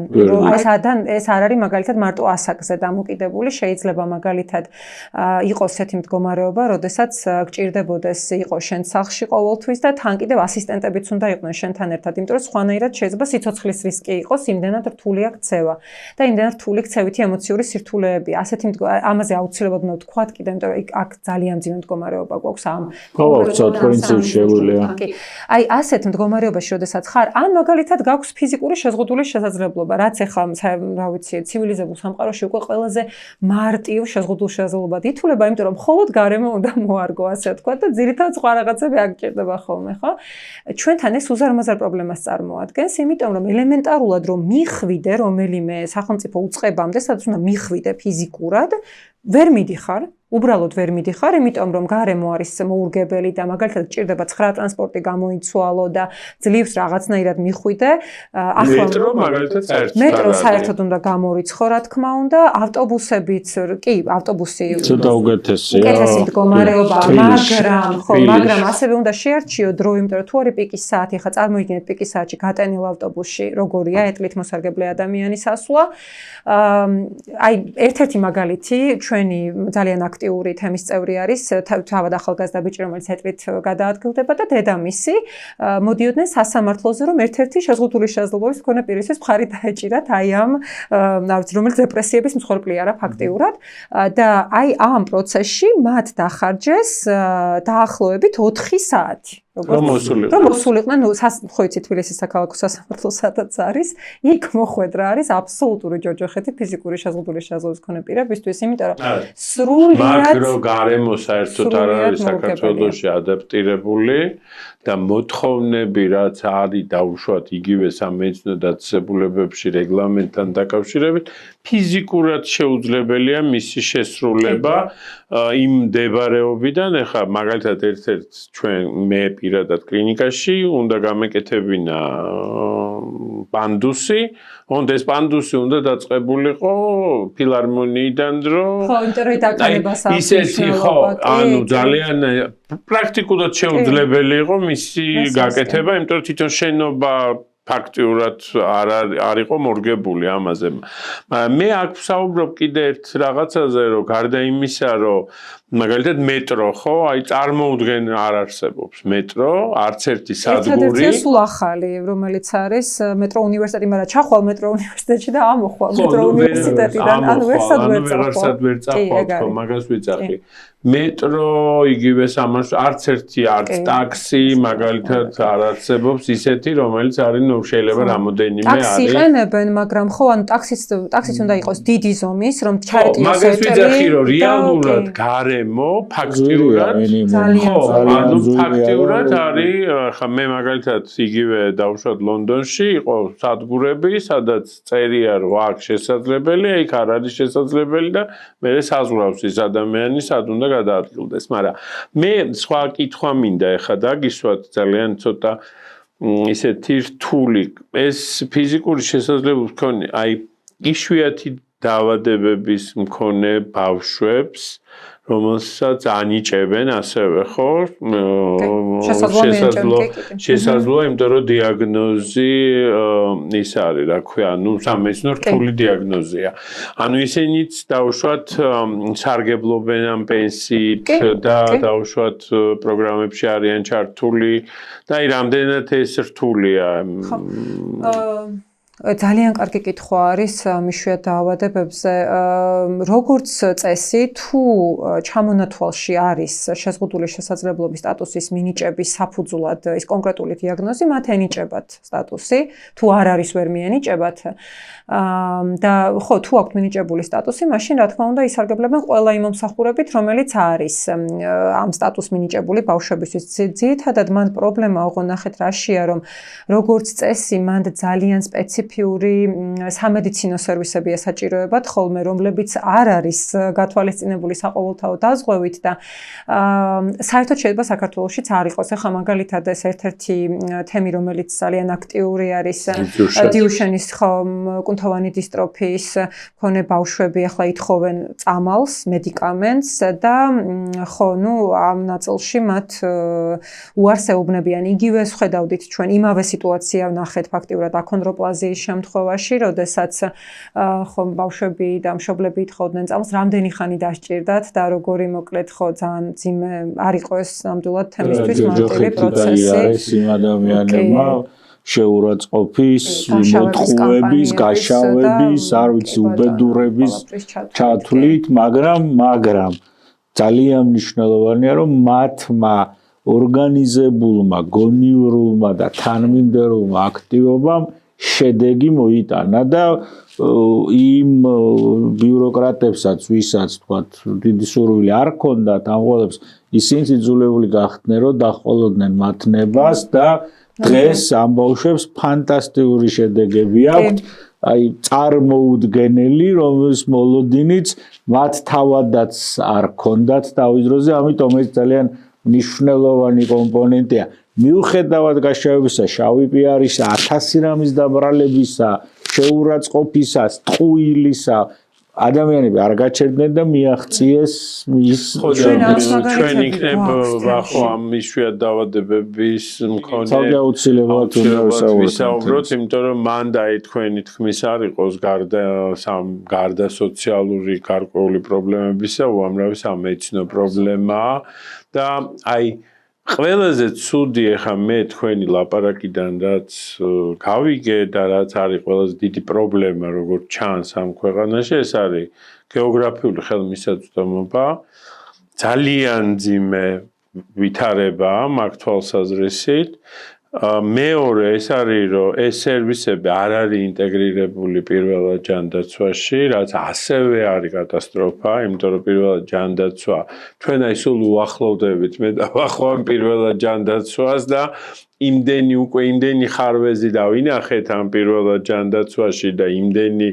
S3: ეს არ არის მაგალითად მარტო ასაკზე დამოკიდებული, შეიძლება მაგალითად იყოს ესეთი მდგომარეობა, როდესაც გჭირდებოდეს იყოს შენ სახლში ყოველთვის და თან კიდევ ასისტენტებიც უნდა იყვნენ შენთან ერთად, იმიტომ რომ სხვანაირად შეიძლება სიცოცხლის რისკი იყოს, იმდენად რთული აქ ქცევა და იმდენად რთული ქცევითი ემოციური სირთულეები. ასეთი ამაზე აუცილებლად უნდა ვთქვათ კიდევ, იმიტომ რომ აქ ძალიან მძიმე მდგომარეობა გვაქვს ამ აი ასეთ მდგომარეობაში, როდესაც ხარ, ან მაგალითად გაქვს ფიზიკური შეზღუდული შესაძლებლობა, რაც ახლა რა ვიცი, ცივილიზებულ სამყაროში უკვე ყველაზე მარტივ შეზღუდულ შესაძლებლობად ითვლება, იმიტომ რომ მხოლოდ გარემო უნდა მოარგო, ასე ვთქვათ და ძირითადად სხვა რაღაცები არ გჭირდება ხოლმე, ხო? ჩვენთან ეს უზარმაზარ პრობლემას წარმოადგენს, იმიტომ რომ ელემენტარულად რომ მიხვიდე რომელიმე სახელმწიფო უწყებამდე, სადაც უნდა მიხვიდე ფიზიკურად, ვერ მიდიხარ. უბრალოდ ვერ მიდიხარ, იმიტომ რომ გარემო არის მოურგებელი და მაგალითად ჭირდება 9 ტრანსპორტი გამოიცვალო და ძლივს რაღაცნაირად მიხვიდე.
S1: ახლა მაგალითად
S3: მეტრო საერთოდ უნდა გამორიცხო, რა თქმა უნდა, ავტობუსებიც, კი, ავტობუსი
S2: ცოტა უკეთესია.
S3: უკეთესი მდგომარეობა, მაგრამ ასევე უნდა შეარჩიო დრო, იმიტომ რომ თუ არის პიკის საათი, ხა წარმოიდგინეთ პიკის საათში გატენილ ავტობუსში, როგორია ეტლით მოსარგებლე ადამიანის ასვლა. აი, ერთ-ერთი მაგალითი ჩვენი ძალიან აქტიური თემის წევრი არის თავად ახალგაზრდა ბიჭი, რომელიც ეტლით გადაადგილდება და დედამისი მოდიოდნენ სასამართლოზე, რომ ერთ-ერთი შეზღუდული შესაძლებლობის მქონე პირისთვის მხარი დაეჭირათ აი ამ, რომელიც დეპრესიების მსხვერპლი არა ფაქტიურად და აი ამ პროცესში მათ დახარჯეს დაახლოებით 4 საათი. რომ მოსულიყვნენ, ხო იცი თბილისის საქალაქო სასამართლო სადაც არის, იქ მოხვედრა არის აბსოლუტური ჯოჯოხეთი ფიზიკური შეზღუდული შესაძლებლობის მქონე პირებისთვის, იმიტომ რომ სრულიად
S1: მაკრო გარემო საერთოდ არ არის საქართველოში ადაპტირებული და მოთხოვნები რაც არის დაუშვათ იგივე სამედიცინო დაწესებულებებში რეგლამენტთან დაკავშირებით, ფიზიკურად შეუძლებელია მისი შესრულება იმ მდებარეობიდან, ეხლა მაგალითად ერთ-ერთ ჩვენ მე პირადად კლინიკაში უნდა გამეკეთებინა პანდუსი, უნდა ეს პანდუსი უნდა დაწყებულიყო ფილარმონიიდან, რომ
S3: ხო, იმიტომ რომ დაკარებას აქვს.
S1: ისეთი ხო, ანუ ძალიან პრაქტიკულად შეუძლებელი იყო მისი გაკეთება, იმიტომ რომ თვითონ შენობა ფაქტიურად არ იყო მორგებული ამაზე. მე აქ ვსაუბრობ კიდე ერთ რაღაცაზე, რომ გარდა იმისა, რომ მაგალითად მეტრო ხო, აი წარმოუდგენ არ არსებობს მეტრო, არც ერთი სადგური.
S3: ერთადერთია სულ ახალი, რომელიც არის მეტრო უნივერსიტეტი, მაგრამ ჩახვალ მეტრო უნივერსიტეტში და ამოხვალ მეტრო უნივერსიტეტიდან, ანუ ვერსად ვერ წახვალ,
S1: მაგას ვიძახი. მეტრო იგივე სამას არც ერთი არც ტაქსი მაგალითად არ არსებობს ისეთი, რომელიც არის შეიძლება რამოდენიმე
S3: ტაქსი იყენებენ, მაგრამ ხო, ანუ ტაქსიც უნდა იყოს დიდი ზომის, რომ ჩაეტიოს
S1: მაგას ვიძახი, რომ რეალურად გარემო ფაქტიურად ანუ ფაქტიურად არის, ხა მე მაგალითად იგივე დავუშვათ ლონდონში იყო სადგურები, სადაც წერია რომ აქ შესაძლებელია, იქ არ არის შესაძლებელი და მე საზღვრავს ის ადამიანი, სად უნდა გადაადგილდეს, მაგრამ მე სხვა კითხვა მინდა ეხლა დაგისვათ ძალიან ცოტა ისეთი რთული ეს ფიზიკური შესაძლებლობის მქონე, აი იშვიათი დაავადებების მქონე ბავშვებს, რომელსაც ანიჭებენ ასევე ხო? შესაძლოა, იმიტომ რომ დიაგნოზი ის არის, რა ქვია, ну სამეცნიერო რთული დიაგნოზია. ანუ ისინიც დაუშვათ სარგებლობენ ამ პენსიით და დაუშვათ პროგრამებში არიან ჩართული და აი რამდენად ეს რთულია.
S3: ძალიან კარგი კითხვა არის მიშვიათ დაავადებებზე. როგორც წესი, თუ ჩამონათვალში არის შეზღუდული შესაძლებლობის სტატუსის მინიჭების საფუძვლად ის კონკრეტული დიაგნოზი, მათ ენიჭებათ სტატუსი, თუ არ არის ვერ მიენიჭებათ. და ხო, თუ აქვთ მინიჭებული სტატუსი, მაშინ რა თქმა უნდა ისარგებლებენ ყველა იმ მომსახურებით, რომელიც არის ამ სტატუს მინიჭებული ბავშვებისთვის. ძირითადად მან პრობლემა ოღონდ ნახეთ რაშია, რომ როგორც წესი, მან ძალიან სპეციფიური სამედიცინო სერვისები ესაჭიროებათ ხოლმე, რომლებიც არ არის გათვალისწინებული საყოველთაო დაზღვევით და საერთოდ შეიძლება საქართველოშიც არ იყოს. ახლა მაგალითად ეს ერთ-ერთი თემი, რომელიც ძალიან აქტიური არის დიუშენის კუნთოვანი დისტროფიის მქონე ბავშვები ახლა ითხოვენ წამალს, მედიკამენტს და ხო, ნუ ამ ნაწილში მათ უარს ეუბნებიან. იგივე ვხედავდით ჩვენ იმავე სიტუაცია ვნახეთ ფაქტიურად აქონდროპლაზიის შემთხვევაში, როდესაც ხო ბავშვები და მშობლები ითხოვდნენ წამალს, რამდენი ხანი დასჭირდათ და როგორი მოკლედ ხო ძალიან ძიმე არ იყო ეს ნამდვილად თემისთვის მარტივი პროცესი.
S2: ეს იმ ადამიანებმა შეურაცხყოფის, მოტყუების, გაშავების, არ ვიცი, უბედურების ჩათვლით, მაგრამ ძალიან მნიშვნელოვანია, რომ მათმა ორგანიზებულმა, გონიურულმა და თანმიმდევრულმა აქტივობამ შედეგი მოიტანა და იმ ბიუროკრატებსაც, ვისაც თქვათ, დიდი სურვილი არ ჰქონდათ ამ ყველებს, ისინი იძულებული გახდნენ, რომ დაჰყოლოდნენ მათ ნებას და დღეს ამ ბავშვებს ფანტასტიკური შედეგები აქვთ, აი წარმოუდგენელი, რომელის მოლოდინიც მათ თავადაც არ ჰქონდათ თავის დროზე, ამიტომ ეს ძალიან მნიშვნელოვანი კომპონენტია. მიუხედავად გაშავებისა, შავი პიარისა, 1000 რამის დაბრალებისა, შეურაცხყოფისა, ტყუილისა, ადამიანები არ გაჩერდნენ და მიაღწიეს ის
S1: ჩვენ იქნება ხო ამ იშვიათ დაავადებების მქონე
S2: აუცილებლად უნდა
S1: ვისაუბროთ, იმიტომ რომ მანდაი თქვენი თქმის არ იყოს გარდა სოციალური გარკვეული პრობლემებისა, უამრავი სამედიცინო პრობლემაა და აი ყველაზე ცუდი ახლა მე თქვენი ლაპარაკიდან რაც გავიგე და რაც არის ყველაზე დიდი პრობლემა როგორც ჩანს ამ ქვეყანაში ეს არის გეოგრაფიული ხელმისაწვდომობა ძალიან ძიმე ვითარება მაგ თვალსაზრისით მეორე ეს არის რომ ეს სერვისები არ არის ინტეგრირებული პირველად ჯანდაცვაში რაც ასევე არის კატასტროფა იმიტომ რომ პირველად ჯანდაცვა ჩვენ აი სულ უახლოვდებით მე დავახვამ პირველად ჯანდაცვას და იმდენი ხარვეზი დავინახეთ ამ პირველად ჯანდაცვაში და იმდენი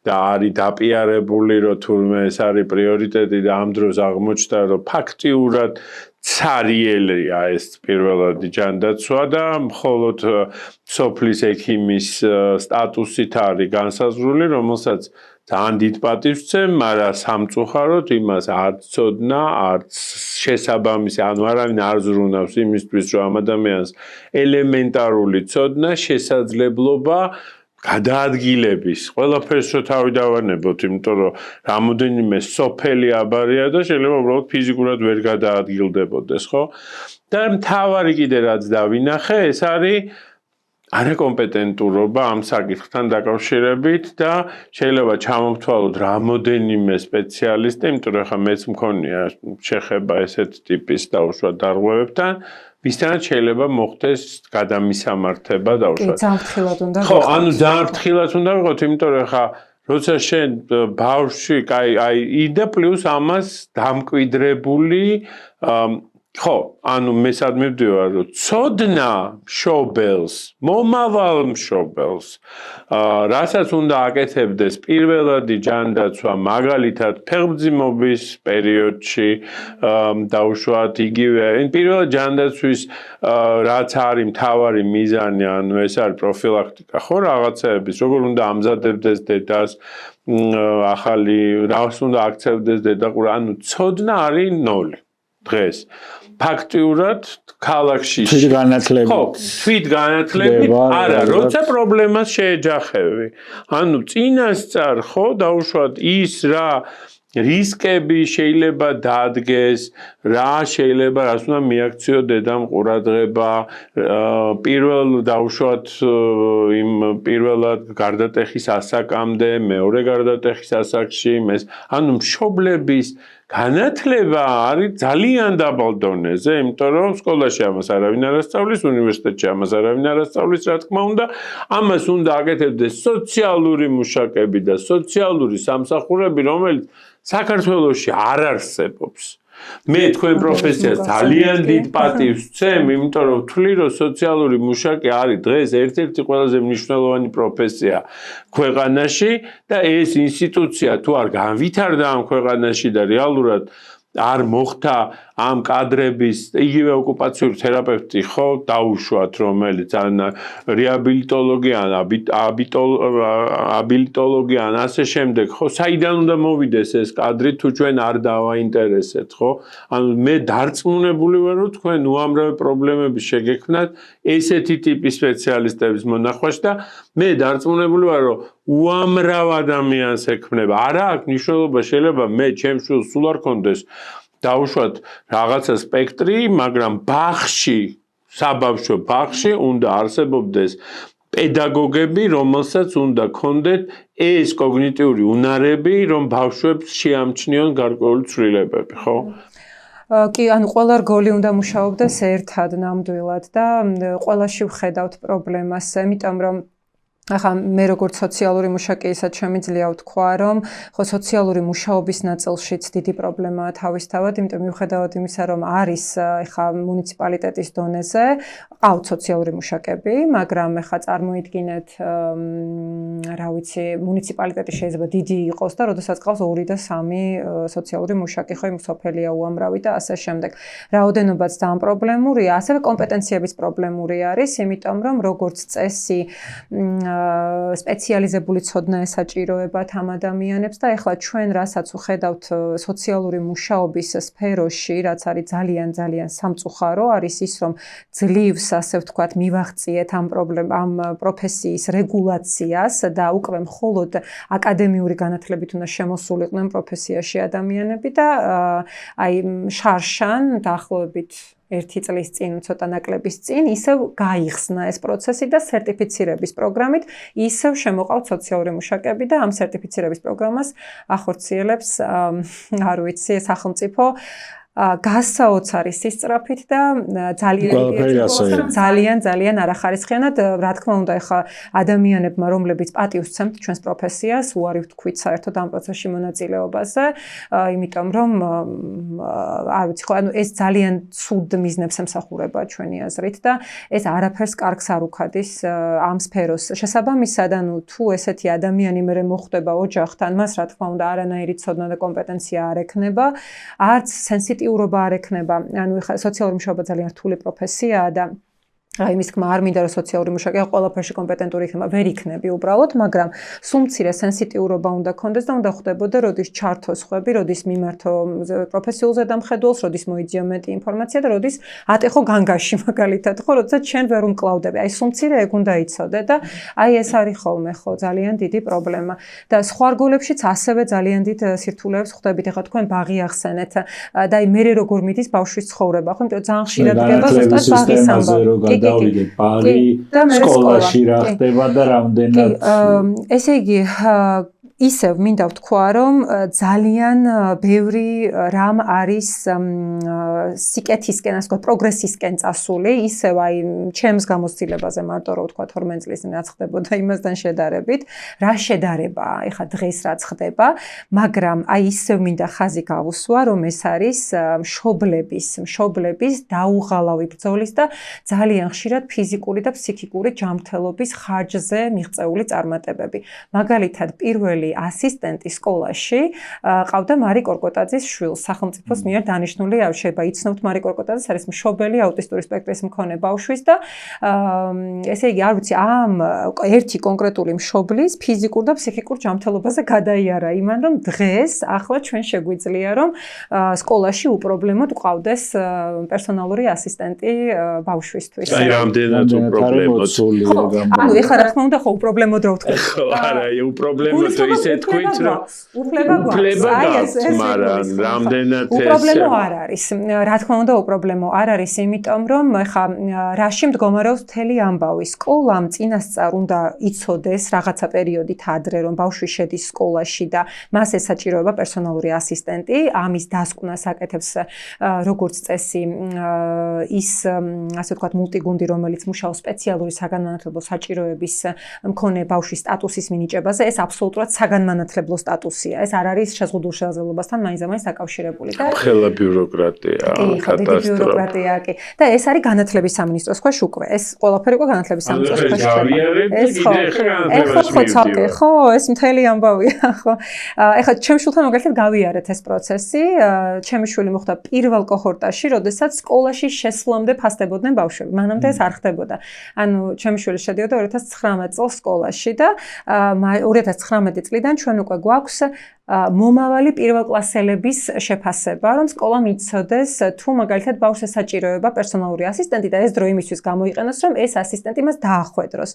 S1: და არის დაპიარებული რომ თურმე ეს არის პრიორიტეტი და ამ დროს აღმოჩნდა რომ ფაქტიურად ცარიელია ეს პირველადი ჯანდაცვა და მხოლოდ სოფლის ექიმის სტატუსით არის განსაზღვრული, რომელსაც ძალიან დიდ პატივს ვცემ, მაგრამ სამწუხაროდ იმას არ ცოდნა, არც შესაბამისი, ანუ არავინ არ ზრუნავს იმისთვის, რომ ამ ადამიანს ელემენტარული ცოდნა, შესაძლებლობა გადაადგილების ყველაფერს რო თავი დავანებოთ, იმიტომ რომ რამოდენიმე სოფელი აბარია და შეიძლება უბრალოდ ფიზიკურად ვერ გადაადგილდებოდეს, ხო? და მთავარი კიდე რაც დავინახე, ეს არის არაკომპეტენტურობა ამ საკითხთან დაკავშირებით და შეიძლება ჩამოვთვალოთ რამოდენიმე სპეციალისტი, იმიტომ რომ ხა მეც მქონია შეხება ესეთ ტიპის დაუშვათ დარღვევებთან მისთანაც შეიძლება მოხდეს გადამისამართება დაუშვათ.
S3: კი, ძალიან ფრთხილად უნდა
S1: ხო, ანუ ძალიან ფრთხილად უნდა ვიყოთ, იმიტომ რომ ხა როცა შენ ბავშვი, აი იდა პლუს ამას დამკვიდრებული ხო, ანუ მე სად მივდივარ, რომ ცოდნა მშობელს, მომავალ მშობელს, რასაც უნდა აკეთებდეს პირველადი ჯანდაცვა, მაგალითად, ფეხმძიმობის პერიოდში, დაუშვათ იგივე, პირველად ჯანდაცვის რაც არის მთავარი მიზანი, ანუ ეს არის პროფილაქტიკა, ხო, რაღაცეების, როგორ უნდა ამზადებდეს დედას, ახალი, რას უნდა აქცევდეს დედაყურა, ანუ ცოდნა არის 0 დღეს. ფაქტიურად ქალაქში თვით განათლებით არა როცა პრობლემას შეეჯახები ანუ წინასწარ ხო დაუშვათ ის რა რისკები შეიძლება დადგეს რა შეიძლება რას უნდა მიაქციო დედამ ყურადღება პირველ დაუშვათ იმ პირველად გარდატეხის ასაკამდე მეორე გარდატეხის ასაკში ანუ მშობლების განათლება არის ძალიან დაბალ დონეზე, იმიტომ რომ სკოლაში ამას არავინ არ ასწავლის, უნივერსიტეტში ამას არავინ არ ასწავლის, რა თქმა უნდა, ამას უნდა აკეთებდეს სოციალური მუშაკები და სოციალური სამსახურები, რომელიც საქართველოში არ არსებობს. მე თქვენ პროფესიას ძალიან დიდ პატივს ვცემ, იმიტომ რომ ვთვლი, რომ სოციალური მუშაკი არის დღეს ერთ-ერთი ყველაზე მნიშვნელოვანი პროფესია ქვეყანაში და ეს ინსტიტუცია თუ არ განვითარდა ამ ქვეყანაში და რეალურად არ მოხდა ამ კადრების იგივე ოკუპაციური თერაპევტი ხო დაუშვათ რომელიც ან რეაბილიტოლოგი ან აბილიტოლოგი ან ასე შემდეგ ხო საიდან უნდა მოვიდეს ეს კადრი თუ ჩვენ არ დავაინტერესეთ ხო ანუ მე დარწმუნებული ვარ რომ თქვენ უამრავი პრობლემები შეგექმნათ ესეთი ტიპის სპეციალისტების მონახვაში და მე დარწმუნებული ვარ რომ უამრავ ადამიანს ექმნება არა აქვს მნიშვნელობა შეიძლება მე ჩემს შვილს სულ არ კონდეს დაუშვათ რაღაცა სპექტრი, მაგრამ ბაღში, საბავშვო ბაღში უნდა არსებობდეს პედაგოგები, რომელსაც უნდა ქონდეთ ეს კოგნიტიური უნარები, რომ ბავშვებს შეამჩნიონ გარკვეული ცვლილებები, ხო?
S3: კი, ანუ ყველა რგოლი უნდა მუშაობდეს ერთად ნამდვილად და ყველაში ვხედავთ პრობლემას, იმიტომ რომ ახლა მე როგორც სოციალური მუშაკი ისაც შემიძლია ვთქვა, რომ ხო სოციალური მუშაობის ნაწილშიც დიდი პრობლემაა თავისთავად, იმიტომ მიუხედავად იმისა, რომ არის ახლა მუნიციპალიტეტის დონეზე ყავთ სოციალური მუშაკები, მაგრამ ახლა წარმოიდგინეთ, რა ვიცი, მუნიციპალიტეტი შეიძლება დიდი იყოს და როდესაც ყავს 2 და 3 სოციალური მუშაკი, ხო იმ სოფელია უამრავი და ასე შემდეგ. რაოდენობაც ძალიან პრობლემურია, ასევე კომპეტენციების პრობლემური არის, იმიტომ რომ როგორც წესი სპეციალიზებული ცოდნა ესაჭიროებათ ამ ადამიანებს და ეხლა ჩვენ რასაც ვხედავთ სოციალური მუშაობის სფეროში, რაც არის ძალიან ძალიან სამწუხარო, არის ის რომ ძლივს ასე ვთქვათ მივაღწიეთ ამ პროფესიის რეგულაციას და უკვე მხოლოდ აკადემიური განათლებით უნდა შემოსულიყვნენ პროფესიაში ადამიანები და აი შარშან დაახლოებით 1 წლის წინ, ცოტა ნაკლების წინ, ისევ გაიხსნა ეს პროცესი და სერტიფიცირების პროგრამით ისევ შემოყავთ სოციალური მუშაკები და ამ სერტიფიცირების პროგრამას ახორციელებს, არ ვიცი, სახელმწიფო გასაოცარი სისწრაფით და ძალიან არახარისხიანად, რა თქმა უნდა, ეხლა ადამიანებმა, რომლებიც პატივს სცემთ ჩვენს პროფესიას, უარი ვთქვით საერთოდ ამ პროცესში მონაწილეობაზე, იმიტომ რომ არ ვიცი, ხო, ანუ ეს ძალიან ცუდ მიზნებს ემსახურება ჩვენი აზრით და ეს არაფერს კარგს არ უქადის ამ სფეროს შესაბამისად, ანუ თუ ესეთი ადამიანი მე მოხვდება ოჯახთან, მას რა თქმა უნდა არანაირი ცოდნა და კომპეტენცია არ ექნება, არც სენსიტიურობა არ ექნება, ანუ ეხლა სოციალური მუშაობა ძალიან რთული პროფესიაა და აი მის თქმა არ მინდა რომ სოციალური მუშაკი ყველაფერში კომპეტენტური იქნება, ვერ იქნები უბრალოდ, მაგრამ სულ მცირე სენსიტიურობა უნდა ქონდეს და უნდა ხვდებოდე, როდის ჩართო სხვები, როდის მიმართო პროფესიულ ზედამხედველს, როდის მოიძიო მეტი ინფორმაცია და როდის ატეხო განგაში მაგალითად, ხო, როდესაც ჩვენ ვერ უმკლავდები. აი სულ მცირე ეგ უნდა იცოდე და აი ეს არის ხოლმე ხო ძალიან დიდი პრობლემა. და სხვა რგოლებშიც ასევე ძალიან დიდ სირთულეებს ხვდებით. ეხლა თქვენ ბაღი ახსენეთ და აი მე როგორ მიდის ბავშვის ცხოვრება, ხო, იმიტომ რომ ძალიან ხშირად გება ზუსტად ბაღის ამბავი.
S2: დავიდეთ ბაღი სკოლაში რა ხდება და რამდენად
S3: ესე იგი ისევ მინდა ვთქვა, რომ ძალიან ბევრი რამ არის სიკეთისკენ, ასე ვთქვათ, პროგრესისკენ წასული, ისევ აი ჩემს გამოცდილებაზე მარტო რო ვთქვა 12 წლის რაც ხდებოდა იმასთან შედარებით, რა შედარებაა, ეხლა დღეს რაც ხდება, მაგრამ აი ისევ მინდა ხაზი გავუსვა, რომ ეს არის მშობლების დაუღალავი ბრძოლის და ძალიან ხშირად ფიზიკური და ფსიქიკური ჯანმრთელობის ხარჯზე მიღწეული წარმატებები. მაგალითად, პირველი ასისტენტი სკოლაში ყავდა მარი კორკოტაძის შვილს, სახელმწიფოს მიერ დანიშნული, შეიძლება იცნობთ მარი კორკოტაძეს, არის მშობელი აუტისტური სპექტრის მქონე ბავშვის და ესე იგი, არ ვიცი, ამ ერთი კონკრეტული მშობლის ფიზიკურ და ფსიქიკურ ჯანმრთელობაზე გადაიარა იმან, რომ დღეს ახლა ჩვენ შეგვიძლია, რომ სკოლაში უპრობლემოდ ყავდეს პერსონალური ასისტენტი ბავშვისთვის.
S1: აი, რამდენად უპრობლემოდ.
S3: ანუ ეხლა რა თქმა უნდა, ხო უპრობლემოდ რა ვთქვი.
S1: არა, უპრობლემოდ ისე თქვით, რომ უფლება გაქვს, მაგრამ რამდენად ეს
S3: უპრობლემო არ არის. რა თქმა უნდა, უპრობლემო არ არის, იმიტომ რომ ეხლა რაში მდგომარეობს მთელი ამბავი. სკოლამ წინასწარ უნდა იცოდეს რაღაცა პერიოდით ადრე, რომ ბავშვი შედის სკოლაში და მას ესაჭიროება პერსონალური ასისტენტი, ამის დასკვნას აკეთებს როგორც წესი ის, ასე ვთქვათ, მულტიგუნდი, რომელიც მუშაობს სპეციალური საგანმანათლებლო საჭიროების მქონე ბავშვის სტატუსის მინიჭებაზე, ეს აბსოლუტურად საგანმანათლებლო სტატუსია. ეს არ არის შეზღუდულ შესაძლებლობასთან მაინც-ამაინც დაკავშირებული და
S1: ხელა ბიუროკრატია, კატასტროფა.
S3: კი. და ეს არის განათლების სამინისტროს ქვეშ უკვე. ეს ყველაფერი უკვე განათლების სამინისტროს ქვეშ. ხო, ეს მთელი ამბავია, ხო. ეხლა ჩემ შვილთან მაგალითად გავიარეთ ეს პროცესი. ჩემი შვილი მოხდა პირველ კოჰორტაში, როდესაც სკოლაში შესვლამდე ფასდებოდნენ ბავშვები. მანამდე ეს არ ხდებოდა. ანუ ჩემი შვილი შედიოდა 2019 წელს სკოლაში და 2019 წლიდან ჩვენ უკვე გვაქვს მომავალი პირველკლასელების შეფასება, რომ სკოლა მიცოდეს თუ მაგალითად ბავშვს ესაჭიროება პერსონალური ასისტენტი და ეს დრო იმისთვის გამოიყენოს, რომ ეს ასისტენტი მას დაახვედროს.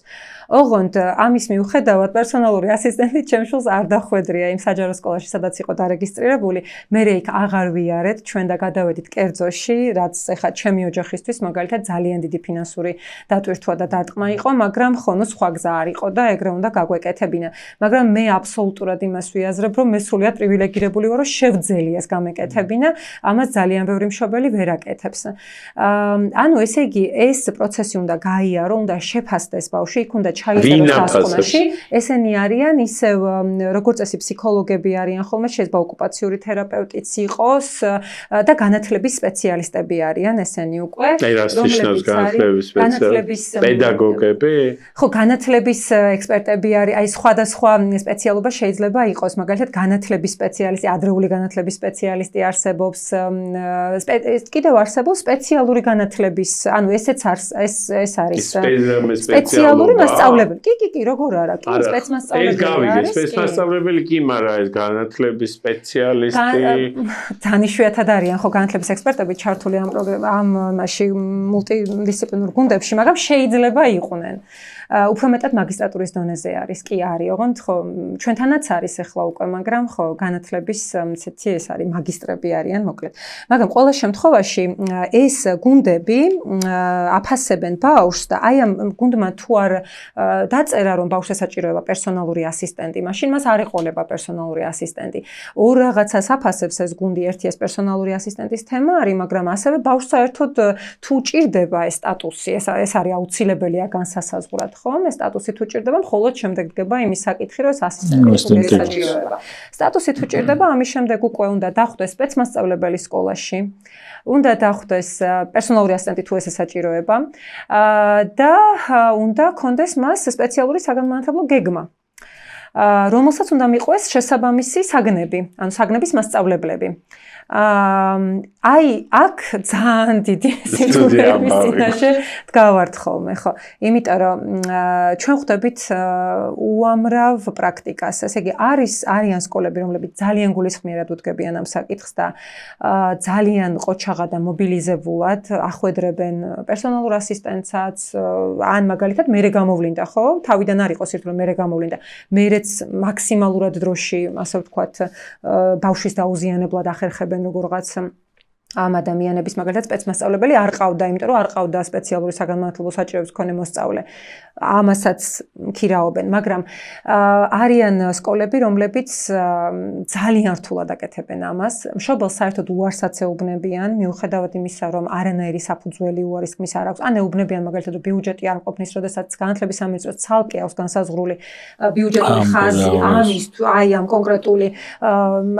S3: ოღონდ ამის მიუხედავად პერსონალური ასისტენტი ჩემს შვილს არ დახვედრია იმ საჯარო სკოლაში, სადაც იყო დარეგისტრირებული. მე იქ აღარ ვიარეთ, ჩვენ და გადავედით კერძოში, რაც ეხლა ჩემი ოჯახისთვის მაგალითად ძალიან დიდი ფინანსური დატვირთვა და დარტყმა იყო, მაგრამ ხო, სხვა გზა არ იყო და ეგრე უნდა გაგვეკეთებინა. მაგრამ მე აბსოლუტურად იმას ვიაზრებ, რომ მე სრულიად პრივილეგირებული ვარ, რომ შევძელი ეს გამეკეთებინა, ამას ძალიან ბევრი მშობელი ვერ აკეთებს. ანუ ესე იგი, ეს პროცესი უნდა გაიარო, უნდა შეფასდეს ბავშვი, იქ უნდა ჩაიწეროს დასკვნაში. ესენი არიან ისევ როგორც წესი ფსიქოლოგები არიან ხოლმე, შეიძლება ოკუპაციური თერაპევტიც იყოს და განათლების სპეციალისტები არიან ესენი უკვე.
S1: აი, რას ნიშნავს განათლების სპეციალისტი? პედაგოგები?
S3: ხო, განათლების ექსპერტები არის, აი სხვადასხვა სპეციალობა შეიძლება იყოს, მაგალითად განათლების სპეციალისტი, ადრეული განათლების სპეციალისტი არსებობს, კიდევ არსებობს სპეციალური განათლების, ანუ ესეც ეს არის სპეციალური მასწავლებელი. კი, როგორ არა, კი, სპეცმასწავლებელი არის.
S1: ეს სპეცმასწავლებელი კი, მაგრამ ეს განათლების სპეციალისტი
S3: დანიშვიათად არიან ხო განათლების ექსპერტები ჩართული ამ მასში მულტიდისციპლინურ გუნდებში, მაგრამ შეიძლება იყვნენ. უფრო მეტად მაგისტრატურის დონეზე არის, კი არის, ოღონდ ხო, ჩვენთანაც არის ახლა უკვე, მაგრამ ხო, განათლების ისეთი ეს არის, მაგისტრები არიან, მოკლედ. მაგრამ ყველა შემთხვევაში ეს გუნდები აფასებენ ბავშვს და აი ამ გუნდმა თუ არ დაწერა, რომ ბავშვს ესაჭიროება პერსონალური ასისტენტი, მაშინ მას არ ეყოლება პერსონალური ასისტენტი. ორ რაღაცას აფასებს ეს გუნდი, ერთი ეს პერსონალური ასისტენტის თემა არის, მაგრამ ასევე ბავშვს საერთოდ თუ ჭირდება ეს სტატუსი, ეს არის აუცილებელია განსასაზღვრად. ხომ, ეს სტატუსი თუ ჭირდება, მხოლოდ შემდეგ დგება იმის საკითხი, რომ ეს ასისტენტი ესაჭიროება. სტატუსი თუ ჭირდება, ამის შემდეგ უკვე უნდა დახვდეს სპეცმასწავლებელი სკოლაში. უნდა დახვდეს პერსონალური ასისტენტი თუ ეს ესაჭიროება და უნდა კონდეს მას სპეციალური საგანმანათლებლო გეგმა. რომელსაც უნდა მიყვეს შესაბამისი საგნები, ანუ საგნების მასწავლებლები. აი, აქ ძალიან დიდი სიტუაციების წინაშე დგავართ ხოლმე, ხო. იმიტომ რომ ჩვენ ხვდებით უამრავ პრაქტიკას. ესე იგი, არიან სკოლები, რომლებიც ძალიან გულისხმიერად უდგებიან ამ საკითხს და ძალიან ყოჩაღა და მობილიზებულად ახვედრებენ პერსონალურ ასისტენტსაც, ან მაგალითად მერე გამოვლინდა, ხო? თავიდან არ იყოს ერთად მერე გამოვლინდა. მერეც მაქსიმალურად დროში, ასე ვთქვათ, ბავშვის დაუზიანებლად ახერხებენ როგორღაც ამ ადამიანების მაგალითად სპეცმასწავლებელი არ ყავდა, იმიტომ რომ არ ყავდა სპეციალური საგანმანათლებლო საჭიროების მქონე მოსწავლე. ამასაც ქირაობენ, მაგრამ არიან სკოლები, რომლებიც ძალიან რთულად აკეთებენ ამას. მშობელს საერთოდ უარს აცეუბნებიან, მიუხედავად იმისა, რომ არანაირი საფუძველი უარის თქმის არ აქვს. ან ეუბნებიან მაგალითად, რომ ბიუჯეტი არ ყოფნის, როდესაც განათლების სამინისტროს ცალკე აქვს განსაზღვრული ბიუჯეტური ხაზი ამის აი ამ კონკრეტული